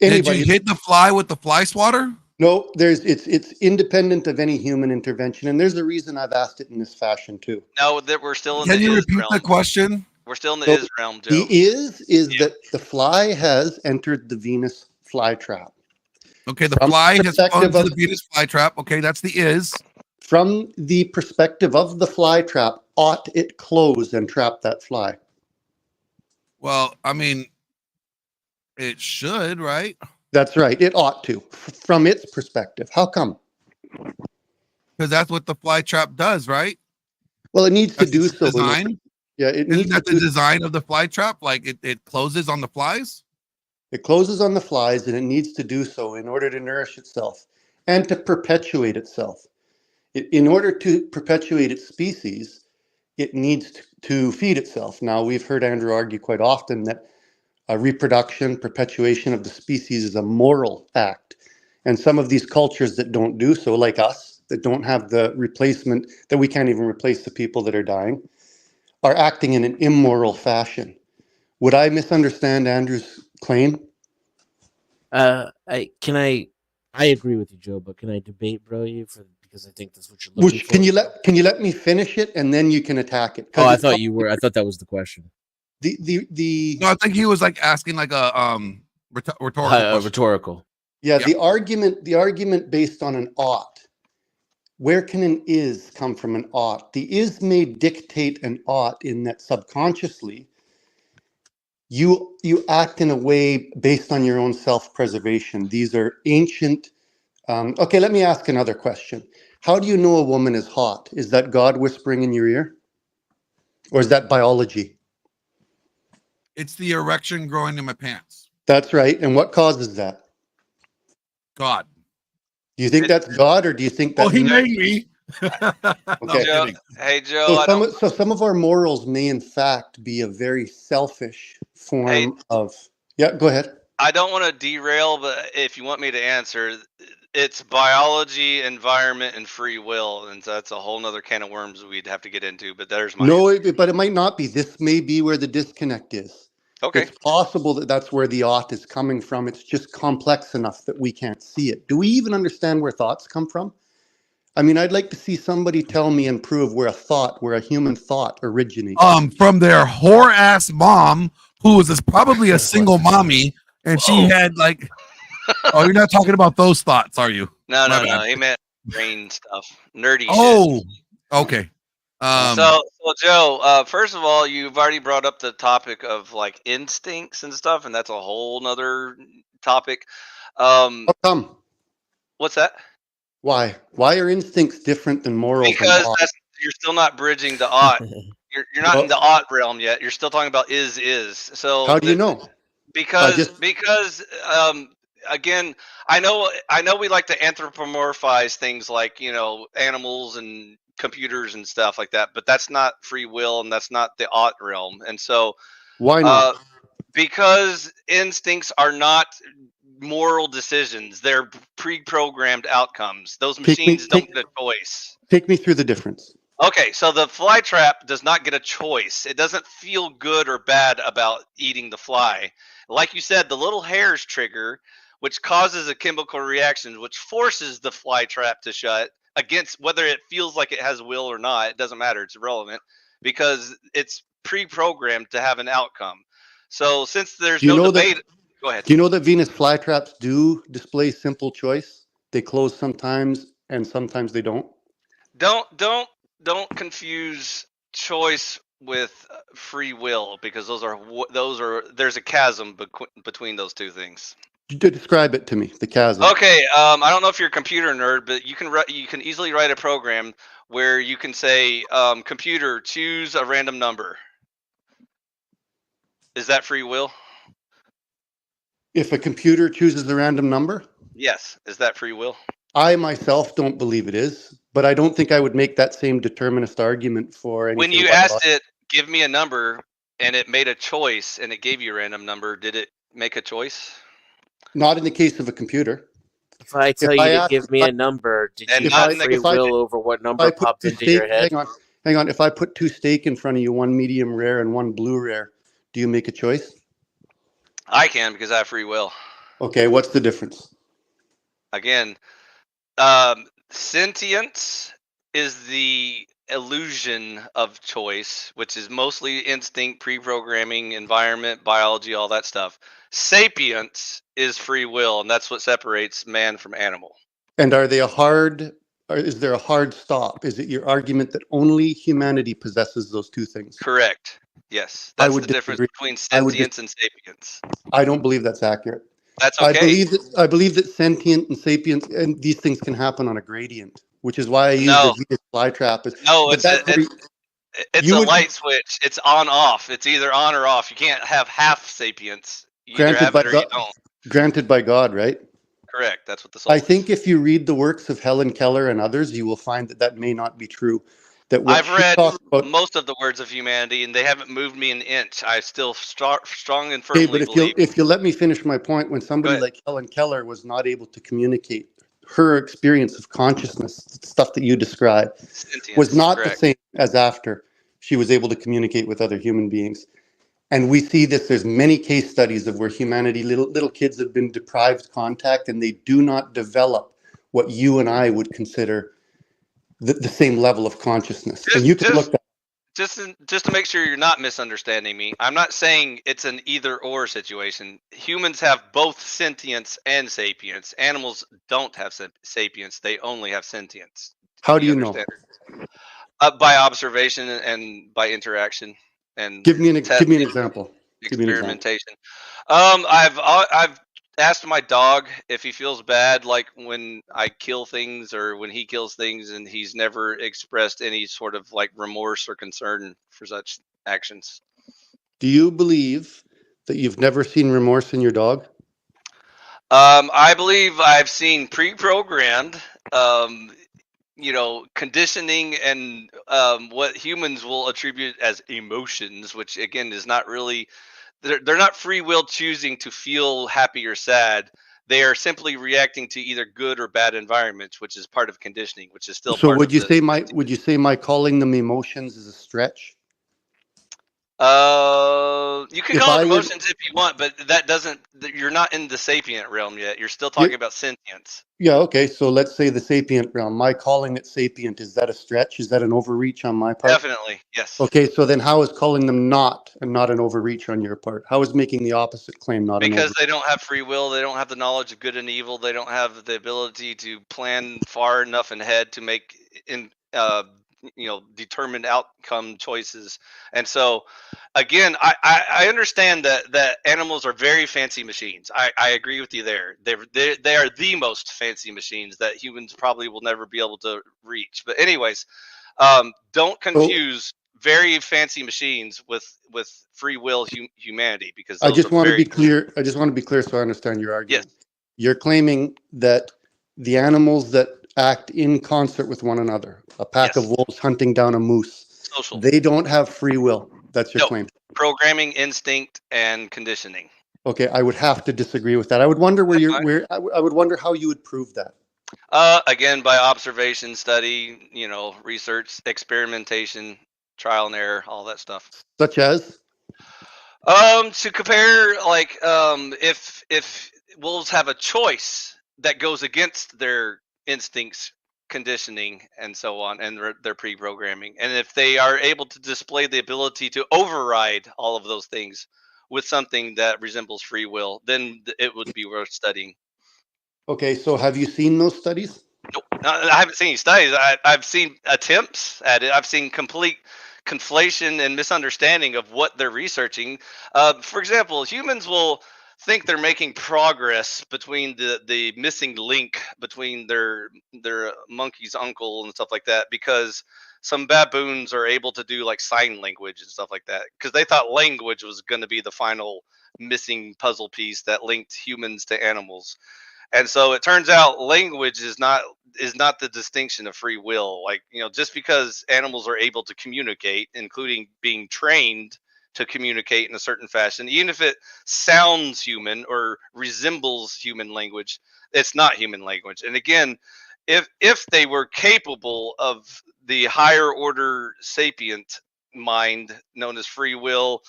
Anybody? Did you hit the fly with the fly swatter? No, it's independent of any human intervention, and there's a reason I've asked it in this fashion too. No, that we're still in Can the you is repeat realm. the question? We're still in the is realm, Joe. The is that the fly has entered the Venus flytrap. Okay, the fly has gone to the Venus flytrap. Okay, that's the is. From the perspective of the flytrap, ought it close and trap that fly? Well, I mean, it should, right? That's right. It ought to, from its perspective. How come? Because that's what the fly trap does, right? Well, it needs to That's do its so. design. Yeah, it Isn't needs that to the do. design of the fly trap? Like it closes on the flies? It closes on the flies, and it needs to do so in order to nourish itself and to perpetuate itself. In order to perpetuate its species, it needs to feed itself. Now, we've heard Andrew argue quite often that reproduction, perpetuation of the species is a moral act. And some of these cultures that don't do so, like us, that don't have the replacement, that we can't even replace the people that are dying, are acting in an immoral fashion. Would I misunderstand Andrew's claim? I agree with you, Joe, but can I debate bro you because I think that's what you're looking for? Can you let me finish it and then you can attack it? Oh, I thought you were. I thought that was the question. No, I think he was like asking like a rhetorical question. Rhetorical. Yeah, Yep. the argument based on an ought. Where can an is come from an ought? The is may dictate an ought in that subconsciously you act in a way based on your own self-preservation. These are ancient. Okay, let me ask another question. How do you know a woman is hot? Is that God whispering in your ear? Or is that biology? It's the erection growing in my pants. That's right. And what causes that? God. Do you think that's God, or do you think that? Well, he made me. Okay. Joe, hey Joe, So some of our morals may in fact be a very selfish form of. Yeah, go ahead. I don't want to derail, but if you want me to answer, it's biology, environment, and free will, and that's a whole nother can of worms we'd have to get into. But there's my No, but it might not be. This may be where the disconnect is. Okay. It's possible that that's where the ought is coming from. It's just complex enough that we can't see it. Do we even understand where thoughts come from? I mean, I'd like to see somebody tell me and prove where a human thought originates. From their whore ass mom, who was probably a single mommy, and she had like. Oh, you're not talking about those thoughts, are you? No. He meant brain stuff, nerdy shit. Oh, okay. So Joe, first of all, you've already brought up the topic of like instincts and stuff, and that's a whole nother topic. How come? What's that? Why? Why are instincts different than morals? Because you're still not bridging the ought. You're not in the ought realm yet. You're still talking about is. So how do you know? Because again, I know we like to anthropomorphize things like, animals and computers and stuff like that, but that's not free will and that's not the ought realm. And so why not? Because instincts are not moral decisions. They're pre-programmed outcomes. Those machines don't get a choice. Take me through the difference. Okay, so the fly trap does not get a choice. It doesn't feel good or bad about eating the fly. Like you said, the little hairs trigger, which causes a chemical reaction, which forces the fly trap to shut against whether it feels like it has will or not. It doesn't matter. It's irrelevant because it's pre-programmed to have an outcome. So since there's no debate, go ahead. Do you know that Venus flytraps do display simple choice? They close sometimes and sometimes they don't. Don't confuse choice with free will, because there's a chasm between those two things. Describe it to me, the chasm. Okay, I don't know if you're a computer nerd, but you can easily write a program where you can say, computer, choose a random number. Is that free will? If a computer chooses a random number? Yes. Is that free will? I myself don't believe it is, but I don't think I would make that same determinist argument for anything. When you asked it, give me a number, and it made a choice, and it gave you a random number, did it make a choice? Not in the case of a computer. If I tell you to give me a number, did you have free will over what number popped into your head? Hang on. If I put two steak in front of you, one medium rare and one blue rare, do you make a choice? I can, because I have free will. Okay, what's the difference? Again, sentience is the illusion of choice, which is mostly instinct, pre-programming, environment, biology, all that stuff. Sapience is free will, and that's what separates man from animal. And is there a hard stop? Is it your argument that only humanity possesses those two things? Correct. Yes, I that's would the difference disagree. between I would. sentience and sapience. I don't believe that's accurate. That's I okay. believe that sentient and sapience and these things can happen on a gradient, which is why I use the No, Venus flytrap. no, But that's where it's you a would, light switch. It's on off. It's either on or off. You can't have half sapience. You either granted have by it or you God, don't. right? Correct. That's what the I soul is. think if you read the works of Helen Keller and others, you will find that that may not be true. That what I've she read talked about. most of the words of humanity, and they haven't moved me an inch. I still strong and Okay, firmly but believe. if you let me finish my point, when Go somebody ahead. like Helen Keller was not able to communicate her experience of consciousness, stuff that you describe, was Sentience. not the Correct. same as after she was able to communicate with other human beings. And we see this, there's many case studies of where humanity, little kids have been deprived contact and they do not develop what you and I would consider the same level of consciousness. And Just, you can just, look that. just to make sure you're not misunderstanding me. I'm not saying it's an either or situation. Humans have both sentience and sapience. Animals don't have sapience. They only have sentience. How Do do you you know? understand? By observation and by interaction and Give me an testing, example. Give me an example. experimentation. I've asked my dog if he feels bad, like when I kill things or when he kills things, and he's never expressed any sort of like remorse or concern for such actions. Do you believe that you've never seen remorse in your dog? I believe I've seen pre-programmed, um, conditioning and what humans will attribute as emotions, which again is not really they're not free will choosing to feel happy or sad. They are simply reacting to either good or bad environments, which is part of conditioning, which is still So part of the. would you say my calling them emotions is a stretch? You can If call it I were, emotions if you want, but that doesn't. You're not in the sapient realm yet. You're still yeah, talking about sentience. yeah, okay. So let's say the sapient realm. My calling it sapient, is that a stretch? Is that an overreach on my part? Definitely, yes. Okay, so then how is calling them not and not an overreach on your part? How is making the opposite claim not an Because overreach? they don't have free will, they don't have the knowledge of good and evil, they don't have the ability to plan far enough ahead to make in determined outcome choices. And so again, I understand that animals are very fancy machines. I agree with you there. They are the most fancy machines that humans probably will never be able to reach. But anyways, don't So confuse very fancy machines with free will humanity, because I those are just want to very be clear. I just want to be clear so I understand your yes. argument. You're claiming that the animals that act in concert with one another, a pack of Yes. wolves hunting down a moose, Social. they don't have free will. That's your No. claim. Programming, instinct, and conditioning. Okay, I would have to disagree with that. I would wonder That's fine. I would wonder how you would prove that. Again, by observation, study, research, experimentation, trial and error, all that stuff. Such as? To compare, like, if wolves have a choice that goes against their instincts, conditioning, and so on, and their pre-programming, and if they are able to display the ability to override all of those things with something that resembles free will, then it would be worth studying. Okay, so have you seen those studies? Nope. I haven't seen any studies. I've seen attempts at it. I've seen complete conflation and misunderstanding of what they're researching. For example, humans will think they're making progress between the missing link between their monkey's uncle and stuff like that, because some baboons are able to do like sign language and stuff like that, because they thought language was going to be the final missing puzzle piece that linked humans to animals. And so it turns out language is not the distinction of free will. Like, just because animals are able to communicate, including being trained to communicate in a certain fashion, even if it sounds human or resembles human language, it's not human language. And again, if they were capable of the higher order sapient mind known as free will,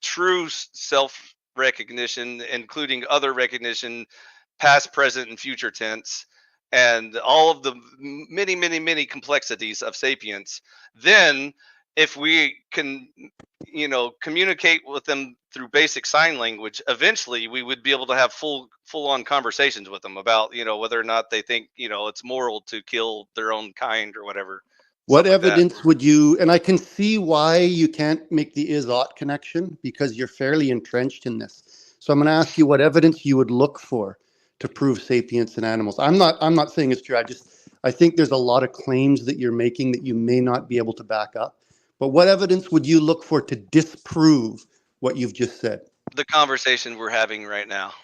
true self recognition, including other recognition, past, present, and future tense, and all of the many, many, many complexities of sapience, then if we can, communicate with them through basic sign language, eventually we would be able to have full on conversations with them about, whether or not they think, it's moral to kill their own kind or whatever. What Something like that. evidence would you, and I can see why you can't make the is-ought connection because you're fairly entrenched in this. So I'm going to ask you what evidence you would look for to prove sapience in animals. I'm not saying it's true. I think there's a lot of claims that you're making that you may not be able to back up. But what evidence would you look for to disprove what you've just said? The conversation we're having right now.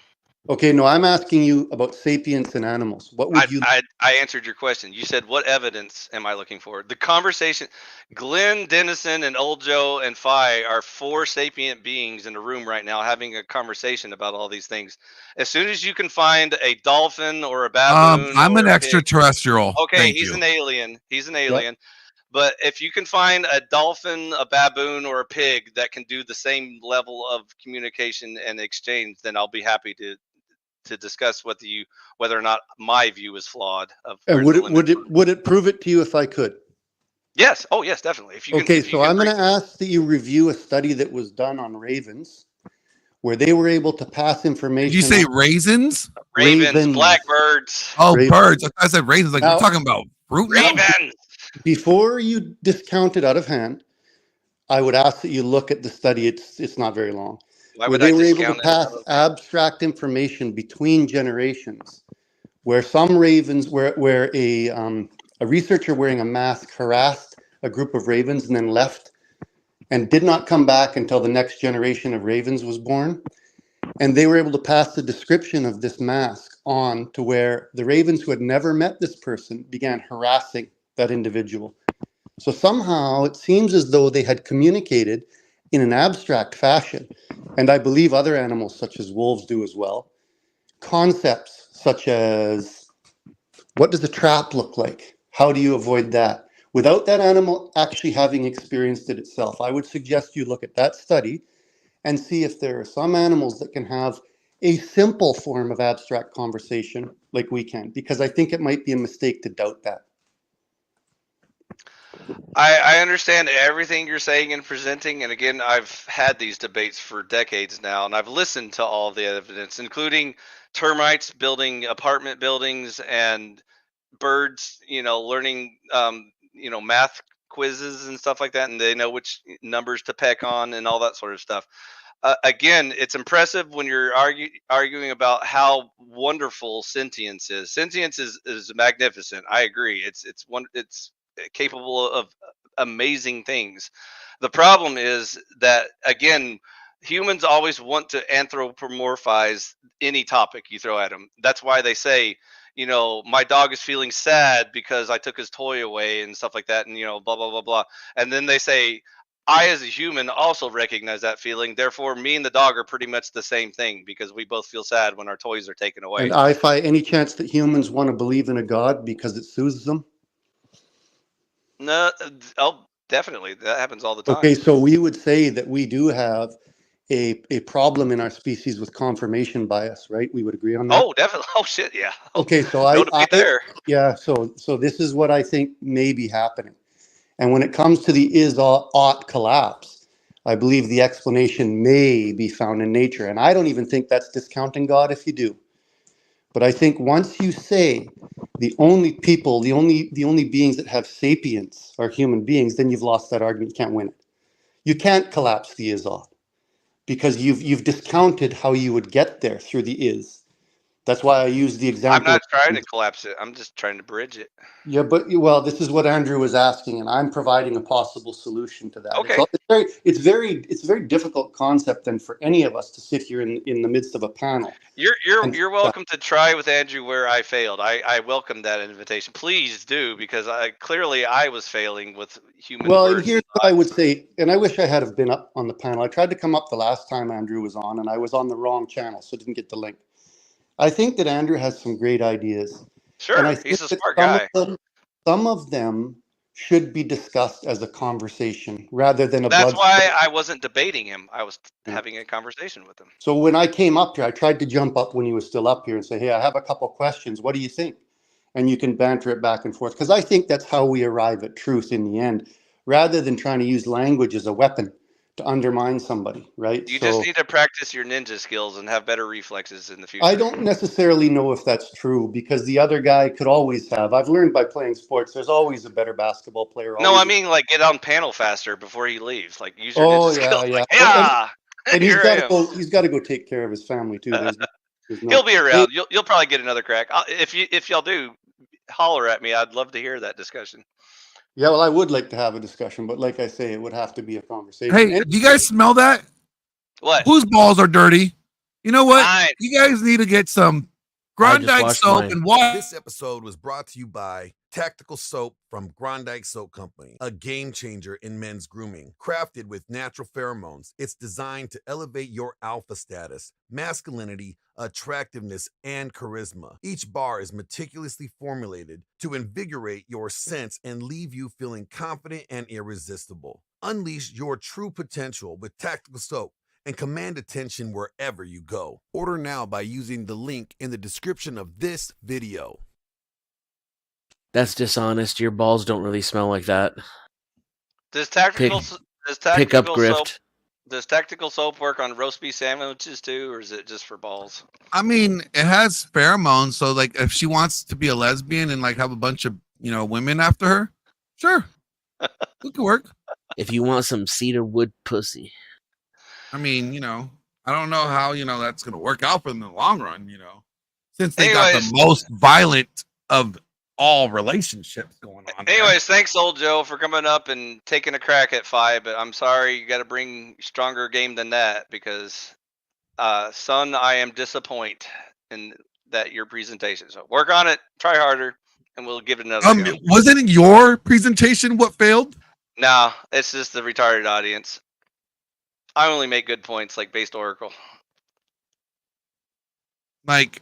Okay, no, I'm asking you about sapience in animals. What would you? I answered your question. You said, what evidence am I looking for? The conversation, Glenn, Dennison, and Old Joe and Phi are 4 sapient beings in a room right now having a conversation about all these things. As soon as you can find a dolphin or a baboon, I'm an or a pig, extraterrestrial. okay, Thank he's you. an alien. He's an Yep. alien. But if you can find a dolphin, a baboon, or a pig that can do the same level of communication and exchange, then I'll be happy to discuss whether or not my view is flawed of And where's the limit. would it prove it to you if I could? Yes. Oh, yes, definitely. If you can. Okay, If you so can I'm going bring to ask that you review a study that was done on ravens, where they were able to pass information. Did you say on raisins? ravens, blackbirds. Oh, Ravens. birds. I said raisins. Like Now- we're talking about fruit now. Ravens. Before you discount it out of hand, I would ask that you look at the study. It's not very long. Why Where would they I were able to discount it? pass abstract information between generations, where some ravens, where a researcher wearing a mask harassed a group of ravens and then left and did not come back until the next generation of ravens was born. And they were able to pass the description of this mask on to where the ravens who had never met this person began harassing that individual. So somehow it seems as though they had communicated in an abstract fashion, and I believe other animals such as wolves do as well, concepts such as what does a trap look like? How do you avoid that? Without that animal actually having experienced it itself, I would suggest you look at that study and see if there are some animals that can have a simple form of abstract conversation like we can, because I think it might be a mistake to doubt that. I understand everything you're saying and presenting, and again, I've had these debates for decades now, and I've listened to all the evidence, including termites building apartment buildings and birds, learning, math quizzes and stuff like that, and they know which numbers to peck on and all that sort of stuff. Again, it's impressive when you're arguing about how wonderful sentience is. Sentience is magnificent. I agree. It's capable of amazing things. The problem is that, again, humans always want to anthropomorphize any topic you throw at them. That's why they say, my dog is feeling sad because I took his toy away and stuff like that, and blah blah blah blah. And then they say, I as a human also recognize that feeling. Therefore, me and the dog are pretty much the same thing because we both feel sad when our toys are taken away. And any chance that humans want to believe in a God because it soothes them? No, oh, definitely. That happens all the time. Okay, so we would say that we do have a problem in our species with confirmation bias, right? We would agree on that. Oh, definitely. Oh, shit, yeah. Okay, so No debate there. yeah, so this is what I think may be happening. And when it comes to the is-ought collapse, I believe the explanation may be found in nature. And I don't even think that's discounting God if you do. But I think once you say the only beings that have sapience are human beings, then you've lost that argument. You can't win it. You can't collapse the is-ought because you've discounted how you would get there through the is. That's why I use the example. I'm not trying to collapse it. I'm just trying to bridge it. Yeah, but this is what Andrew was asking, and I'm providing a possible solution to that. Okay. It's a very difficult concept, and for any of us to sit here in the midst of a panel. You're welcome to try with Andrew where I failed. I welcome that invitation. Please do, because I was failing with human. Well, and here's what I would say, and I wish I had have been up on the panel. I tried to come up the last time Andrew was on, and I was on the wrong channel, so didn't get the link. I think that Andrew has some great ideas. Sure, and I he's a think smart guy. Some of them should be discussed as a conversation rather than a That's blood. why I wasn't debating him. I was having a conversation with him. So when I came up here, I tried to jump up when he was still up here and say, hey, I have a couple questions. What do you think? And you can banter it back and forth. Because I think that's how we arrive at truth in the end, rather than trying to use language as a weapon to undermine somebody, right? You So just need to practice your ninja skills and have better reflexes in the future. I don't necessarily know if that's true because the other guy could always have. I've learned by playing sports, there's always a better basketball player. No, I always mean like get on panel faster before he leaves. Like use your Oh ninja yeah, skills. yeah. Like, Well, yeah, and here he's I got to am. go. He's got to go take care of his family too. There's no. He'll be Hey, around. You'll probably get another crack. If y'all do, holler at me. I'd love to hear that discussion. yeah, well, I would like to have a discussion, but like I say, it would have to be a conversation. Hey, And do you guys smell that? What? Whose balls are dirty? You know what? Mine. You guys need to get some I just Grondike washed soap mine. and water. This episode was brought to you by Tactical Soap from Grondike Soap Company, a game changer in men's grooming. Crafted with natural pheromones, it's designed to elevate your alpha status, masculinity, attractiveness, and charisma. Each bar is meticulously formulated to invigorate your sense and leave you feeling confident and irresistible. Unleash your true potential with Tactical Soap and command attention wherever you go. Order now by using the link in the description of this video. That's dishonest. Your balls don't really smell like that. Does tactical Pick up soap grift. does tactical soap work on roast beef sandwiches too, or is it just for balls? I mean, it has pheromones, so like if she wants to be a lesbian and like have a bunch of women after her, sure, it could work. If you want some cedar wood pussy. I mean, I don't know how that's gonna work out for them in the long run. Since they got the most violent of all relationships going on. Anyways, thanks, old Joe, for coming up and taking a crack at Phi. But I'm sorry, you got to bring stronger game than that because, son, I am disappointed in your presentation. So work on it, try harder, and we'll give it another go. Wasn't your presentation what failed? No, it's just the retarded audience. I only make good points like based Oracle. Like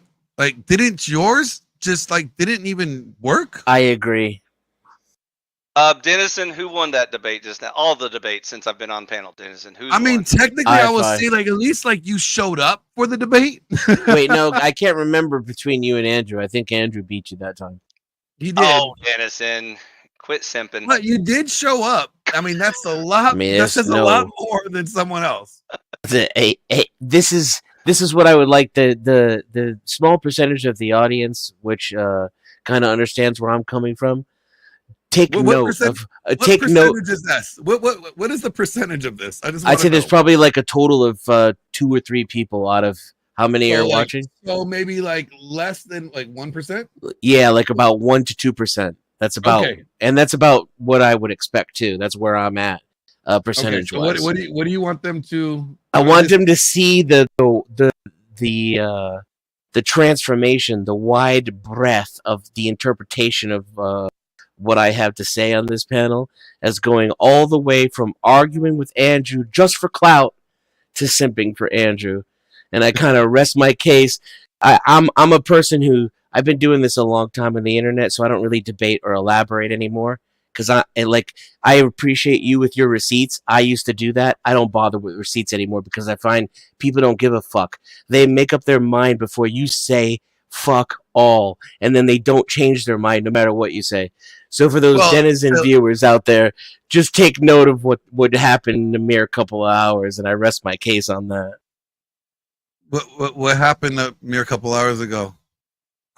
didn't yours just didn't even work? I agree. Dennison, who won that debate just now? All the debates since I've been on panel, Dennison. I mean, won? technically, I would say at least you showed up for the debate. Wait, no, I can't remember between you and Andrew. I think Andrew beat you that time. He did. Oh, Dennison, quit simping. But you did show up. I mean, that's a lot. That says a lot more than someone else. This is what I would like the small percentage of the audience which kind of understands where I'm coming from. Take note of take note. What percentage is this? What is the percentage of this? I'd say there's probably like a total of 2 or 3 people out of how many are watching. So maybe less than 1%. Yeah, like about 1 to 2%. That's about, and that's about what I would expect too. That's where I'm at, percentage wise. What do you want them to? I want them to see the transformation, the wide breadth of the interpretation of what I have to say on this panel, as going all the way from arguing with Andrew just for clout to simping for Andrew, and I kind of rest my case. I'm a person who. I've been doing this a long time on the internet, so I don't really debate or elaborate anymore. Because I appreciate you with your receipts. I used to do that. I don't bother with receipts anymore because I find people don't give a fuck. They make up their mind before you say fuck all, and then they don't change their mind no matter what you say. So for those Denizen viewers out there, just take note of what would happen in a mere couple of hours, and I rest my case on that. What happened a mere couple hours ago?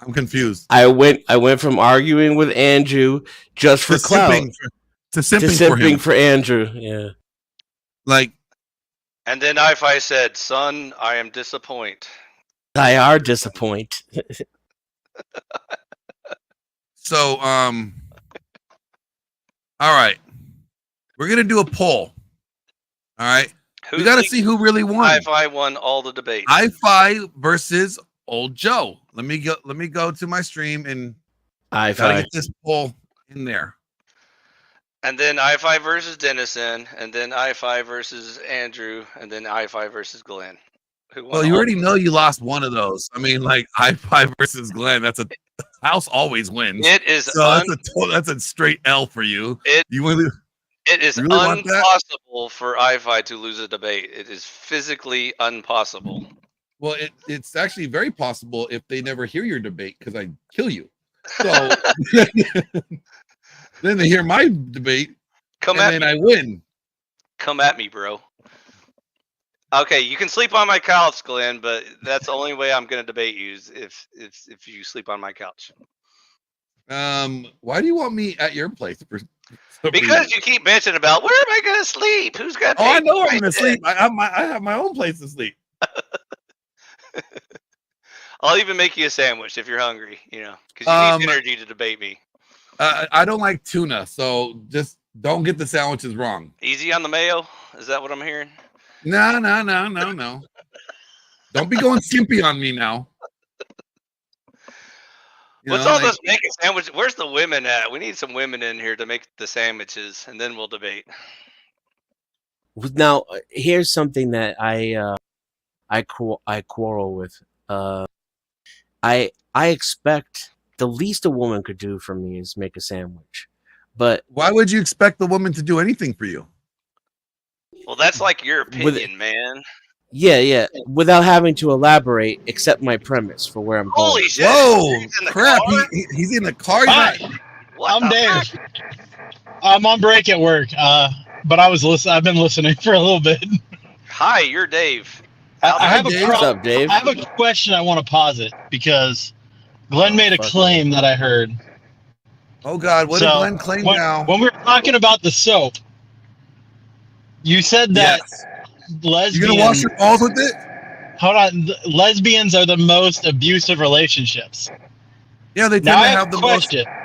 I'm confused. I went from arguing with Andrew just for clout to simping for Andrew. Yeah. And then I said, son, I am disappointed. I are disappointed. So, all right. We're going to do a poll. All right. We got to see who really won. I won all the debates. I versus Old Joe. Let me go to my stream and gotta get this poll in there. And then I-5 versus Dennison, and then I-5 versus Andrew, and then I-5 versus Glenn. Well, you already know you lost one of those. I mean, I-5 versus Glenn. That's a house always wins. It is. So that's a straight L for you. It is really impossible for I-5 to lose a debate. It is physically impossible. Well, it's actually very possible if they never hear your debate because I kill you. So then they hear my debate, and I win. Come at me, bro. Okay, you can sleep on my couch, Glenn, but that's the only way I'm going to debate you is if you sleep on my couch. Why do you want me at your place? Because you keep mentioning about where am I going to sleep? Who's going to? Oh, I know I'm going to sleep. I have my own place to sleep. I'll even make you a sandwich if you're hungry. Because you need energy to debate me. I don't like tuna, so just don't get the sandwiches wrong. Easy on the mayo. Is that what I'm hearing? No. Don't be going skimpy on me now. What's all this making sandwiches? Where's the women at? We need some women in here to make the sandwiches, and then we'll debate. Now, here's something that I quarrel with. I expect the least a woman could do for me is make a sandwich. But why would you expect the woman to do anything for you? Well, that's like your opinion, man. Yeah. Without having to elaborate, accept my premise for where I'm going. Holy shit! Whoa, crap! He's in the car. Hi, I'm Dave. I'm on break at work, but I've been listening for a little bit. Hi, you're Dave. I have What's up, Dave? I have a question I want to posit because Glenn made a claim that I heard. Oh God, what did Glenn claim now? When we were talking about the soap, you said that lesbians. You're gonna wash your balls with it? Hold on, lesbians are the most abusive relationships. Yeah, they tend now to I have the question. most.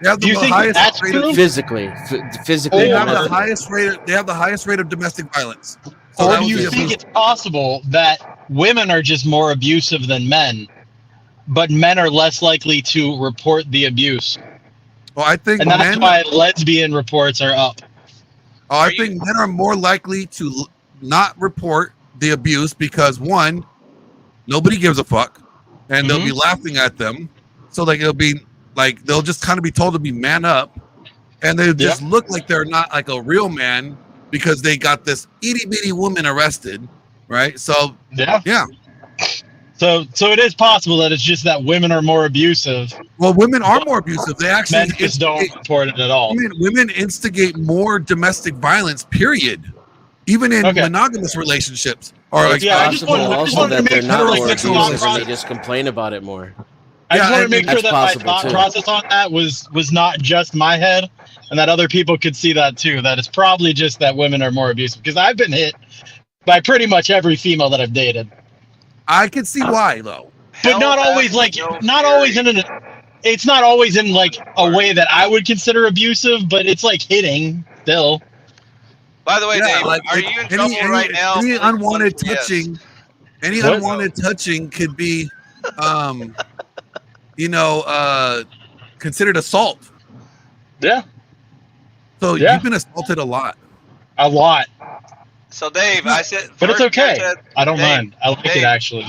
They have Do you the think highest that's rate true? of Physically. They have the highest rate. They have the highest rate of domestic violence. So or do you think it's possible that women are just more abusive than men, but men are less likely to report the abuse? Well, I think and that's why lesbian reports are up. Oh, I think men are more likely to not report the abuse because one, nobody gives a fuck, and they'll be laughing at them. So like it'll be like they'll just kind of be told to be man up, and they just look like they're not like a real man because they got this itty bitty woman arrested, right? So yeah. So it is possible that it's just that women are more abusive. Well, women are more abusive. They actually men just don't report it at all. Women instigate more domestic violence. Period. Even in monogamous relationships. Or it's possible also that they're not more abusive and they just complain about it more. I just want to make sure that my thought process on that was not just my head, and that other people could see that too. That it's probably just that women are more abusive because I've been hit by pretty much every female that I've dated. I can see why though, but not always like not always in an. It's not always in like a way that I would consider abusive, but it's like hitting still. By the way, Dave, are you in trouble right now? Any unwanted touching, unwanted touching could be, considered assault. Yeah. So you've been assaulted a lot. A lot. So Dave, I said, but it's okay. I don't mind. I like it actually.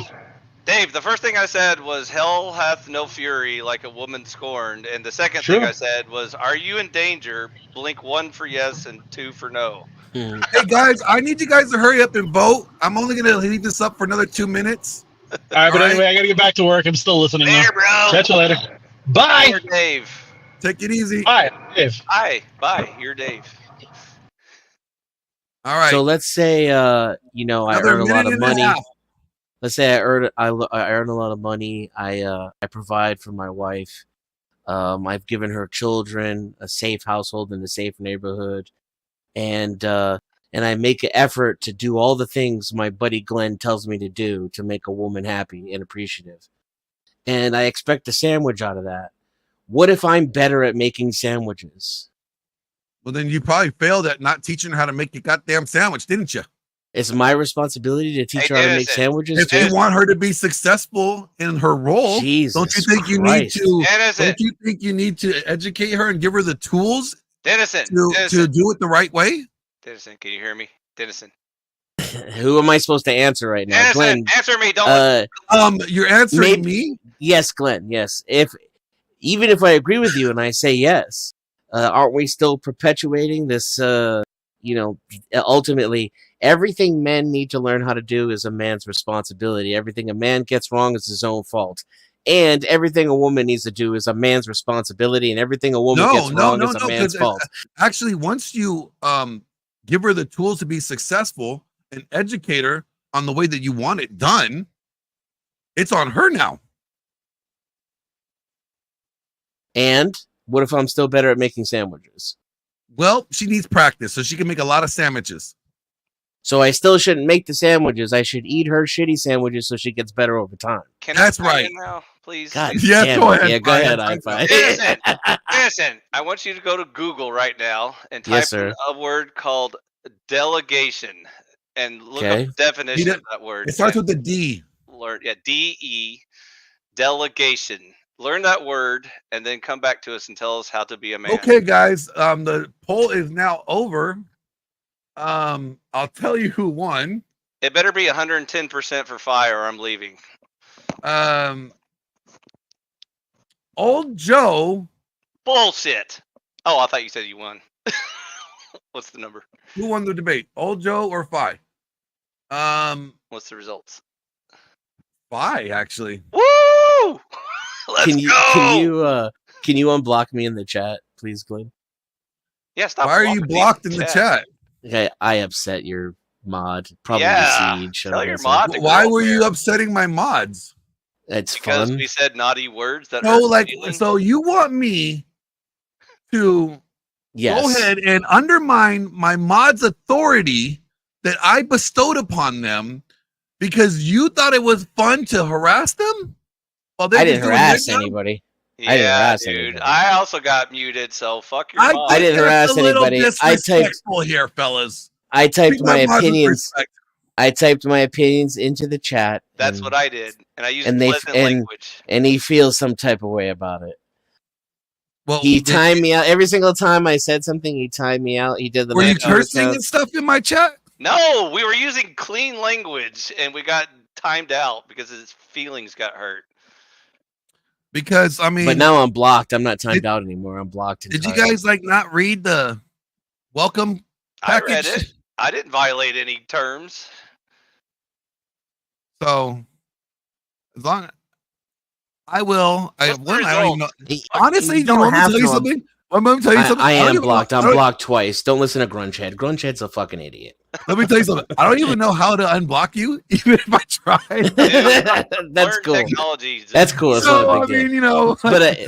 Dave, the first thing I said was "Hell hath no fury like a woman scorned," and the second thing I said was, "Are you in danger?" Blink 1 for yes and 2 for no. Hey guys, I need you guys to hurry up and vote. I'm only gonna leave this up for another 2 minutes. All right, but anyway, I gotta get back to work. I'm still listening. There, bro. Catch you later. Bye. You're Dave. Take it easy. Bye, Dave. Hi. Bye. You're Dave. All right. So let's say I earn a lot of money. Let's say I earn a lot of money. I provide for my wife. I've given her children, a safe household in a safe neighborhood, and I make an effort to do all the things my buddy Glenn tells me to do to make a woman happy and appreciative. And I expect a sandwich out of that. What if I'm better at making sandwiches? Well, then you probably failed at not teaching her how to make a goddamn sandwich, didn't you? It's my responsibility to teach her how to make sandwiches. If you want her to be successul in her role, don't you think you need to? Don't you think you need to educate her and give her the tools, Dennison, to do it the right way? Dennison, can you hear me, Dennison? Who am I supposed to answer right now? Dennison, Glenn, answer me. Don't. You're answering me. Yes, Glenn. Yes. Even if I agree with you and I say yes, aren't we still perpetuating this? Ultimately, everything men need to learn how to do is a man's responsibility. Everything a man gets wrong is his own fault. And everything a woman needs to do is a man's responsibility, and everything a woman gets wrong is a man's fault. Actually, once you give her the tools to be successful and educate her on the way that you want it done, it's on her now. And what if I'm still better at making sandwiches? Well, she needs practice so she can make a lot of sandwiches. So I still shouldn't make the sandwiches. I should eat her shitty sandwiches so she gets better over time. That's right. Now, please. God please. damn go it. ahead. Yeah, go ahead, I-Fi. Listen, I want you to go to Google right now and type Yes, sir. in a word called delegation and look up the definition of that word. It starts with the D. Learn, D-E, delegation. Learn that word and then come back to us and tell us how to be a man. Okay, guys. The poll is now over. I'll tell you who won. It better be 110% for fire or I'm leaving. Old Joe. Bullshit. Oh, I thought you said you won. What's the number? Who won the debate? Old Joe or Fi? What's the results? Fi, actually. Woo! Let's go! Can you unblock me in the chat, please, Glenn? Yeah, stop. Why are you blocked in the chat? Okay, I upset your mod. Probably Siege. Tell your mod to Why were you upsetting my mods? It's because fun. we said naughty words that No, hurt like, feelings. so you want me to Yes. go ahead and undermine my mods' authority that I bestowed upon them because you thought it was fun to harass them? Well, I didn't harass anybody. Yeah, I didn't harass dude. anybody. I also got muted, so fuck your mod. I didn't harass anybody. I typed here, fellas. I typed Treat my mods with opinions. respect. I typed my opinions into the chat. That's what I did, and I used and pleasant language. And he feels some type of way about it. Well, he timed me out every single time I said something. He timed me out. He did the. Were you cursing and stuff in my chat? No, we were using clean language, and we got timed out because his feelings got hurt. Because I mean, but now I'm blocked. I'm not timed out anymore. I'm blocked. Did you guys like not read the welcome package? I read it. I didn't violate any terms. So, as long I will, I don't even know. Honestly, You you don't want me to have tell you to. something? I'm going to tell you something. I don't am even blocked. know- I'm blocked twice. Don't listen to Grungehead. Grungehead's a fucking idiot. Let me tell you something. I don't even know how to unblock you, even if I tried. That's cool. Technology. That's cool. That's So, not a big I mean, deal. you know, But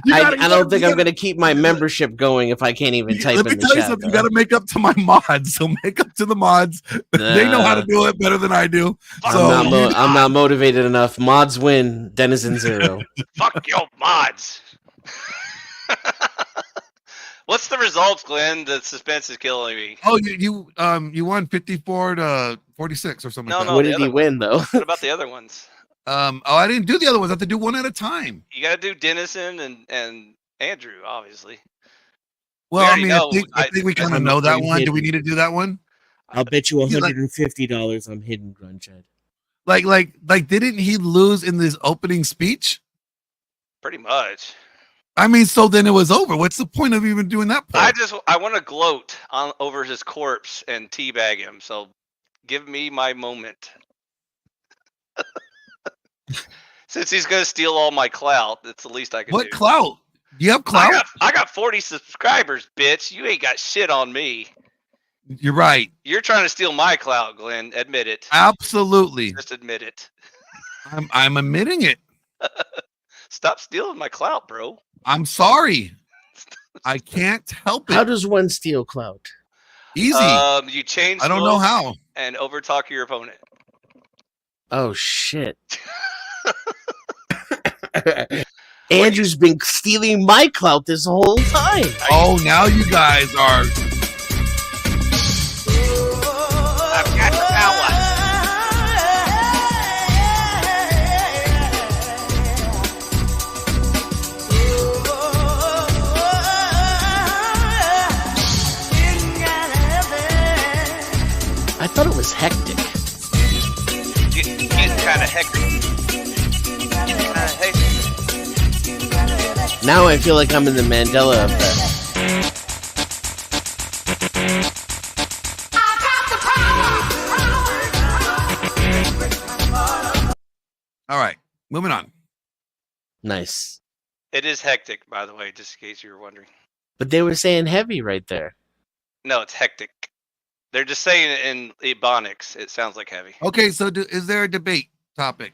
you I gotta- don't think I'm going to keep my membership going if I can't even type Let me in the tell you chat. something. You got to make up to my mods. So make up to the mods. They know how to do it better than I do. So I'm not motivated enough. Mods win. Denizen 0. Fuck your mods. What's the results, Glenn? The suspense is killing me. Oh, you won 54 to 46 or something. No, like that. no. What did he win though? What about the other ones? I didn't do the other ones. I have to do one at a time. You got to do Dennison and Andrew, obviously. Well, I mean, know. I think we kind of know that one. Do we need to do that one? I'll bet you He's like- $150 I'm hidden Grungehead. Like, didn't he lose in this opening speech? Pretty much. I mean, so then it was over. What's the point of even doing that poll? I want to gloat over his corpse and teabag him. So give me my moment. Since he's gonna steal all my clout, that's the least I can do. What clout? You have clout? I got 40 subscribers, bitch. You ain't got shit on me. You're right. You're trying to steal my clout, Glenn. Admit it. Absolutely. Just admit it. I'm admitting it. Stop stealing my clout, bro. I'm sorry. I can't help it. How does one steal clout? Easy. You change. I don't know how. And overtalk your opponent. Oh shit. Andrew's been stealing my clout this whole time. Oh, now you guys are. I've got the power. I thought it was hectic. Getting kind of hectic. Getting kind of hectic. Now I feel like I'm in the Mandela effect. All right, moving on. Nice. It is hectic, by the way, just in case you were wondering. But they were saying heavy right there. No, it's hectic. They're just saying it in Ebonics. It sounds like heavy. Okay, so is there a debate topic?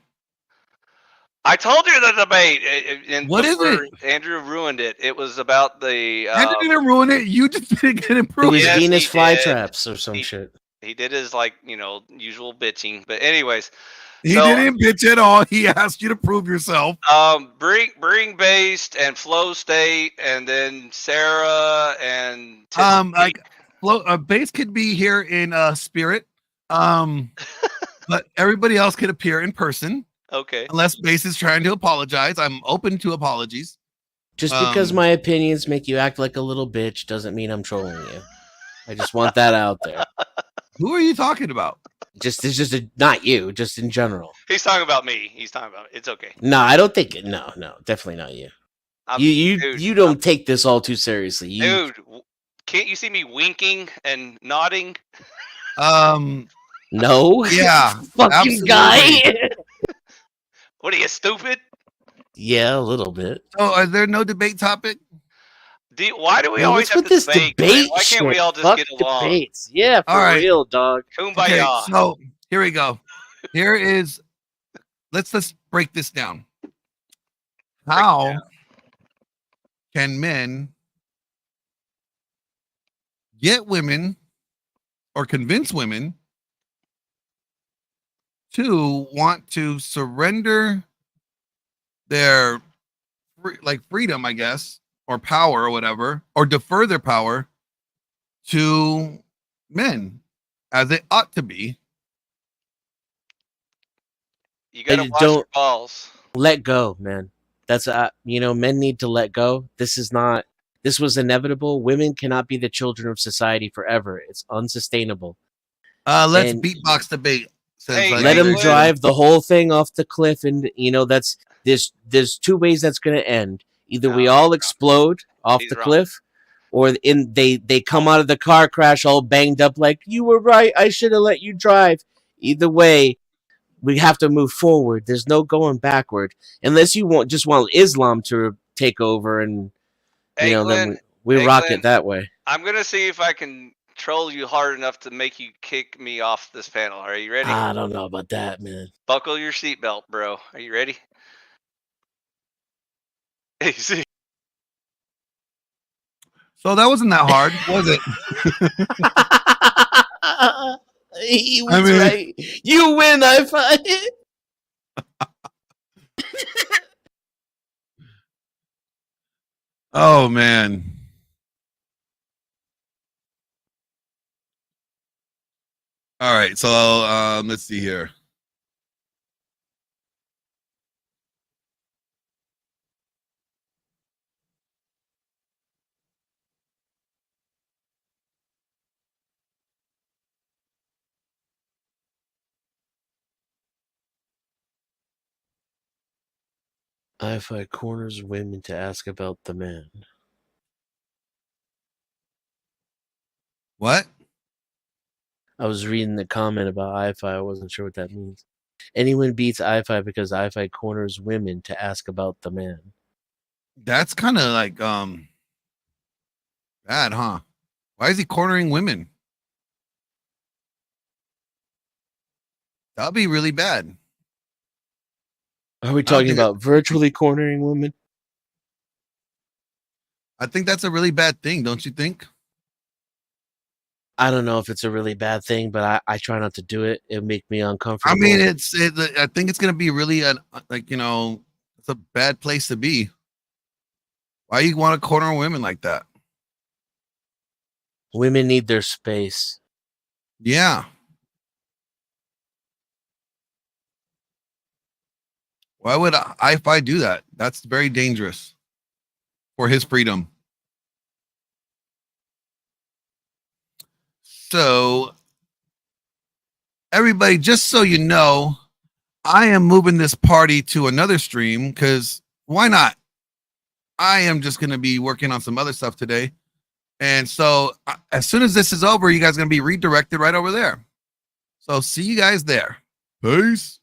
I told you the debate. And what is it? Andrew ruined it. It was about the. Andrew didn't ruin it. You just didn't get improved. It was Venus flytraps or some shit. He did his usual bitching. But anyways. He didn't bitch at all. He asked you to prove yourself. Bring based and flow state, and then Sarah and base could be here in spirit, but everybody else could appear in person. Okay. Unless base is trying to apologize, I'm open to apologies. Just because my opinions make you act like a little bitch doesn't mean I'm trolling you. I just want that out there. Who are you talking about? It's just not you, just in general. He's talking about me. It's okay. No, I don't think it. No, definitely not you. You don't take this all too seriously. Dude, can't you see me winking and nodding? No. Yeah. Fucking absolutely. guy. What are you, stupid? Yeah, a little bit. Oh, is there no debate topic? Why do we always have this debate? Why can't we all just get along? Debates. Yeah, for real, dog. Kumbaya. Okay, so here we go. Here is. Let's break this down. How can men get women or convince women to want to surrender their freedom, I guess, or power or whatever, or defer their power to men as it ought to be? You gotta watch your balls. Let go, man. That's men need to let go. This was inevitable. Women cannot be the children of society forever. It's unsustainable. Let's beatbox debate. Let him drive the whole thing off the cliff, and there's two ways that's going to end. Either we all explode off the cliff, or they come out of the car crash all banged up like, you were right, I should have let you drive. Either way, we have to move forward. There's no going backward, unless you want Islam to take over, and then we rock it that way. I'm gonna see if I can troll you hard enough to make you kick me off this panel. Are you ready? I don't know about that, man. Buckle your seatbelt, bro. Are you ready? Easy. So that wasn't that hard, was it? He was right. You win, I find. Oh man. All right, so let's see here. I-Fi corners women to ask about the man. What? I was reading the comment about I-Fi. I wasn't sure what that means. Anyone beats I-Fi because I-Fi corners women to ask about the man. That's kind of like bad, huh? Why is he cornering women? That'll be really bad. Are we talking about virtually cornering women? I think that's a really bad thing, don't you think? I don't know if it's a really bad thing, but I try not to do it. It'll make me uncomfortable. I mean, I think it's going to be really, it's a bad place to be. Why you want to corner women like that? Women need their space. Yeah. Why would I do that? That's very dangerous for his freedom. So, everybody, just so you know, I am moving this party to another stream because why not? I am just going to be working on some other stuff today. And so, as soon as this is over, you guys are going to be redirected right over there. So, see you guys there. Peace.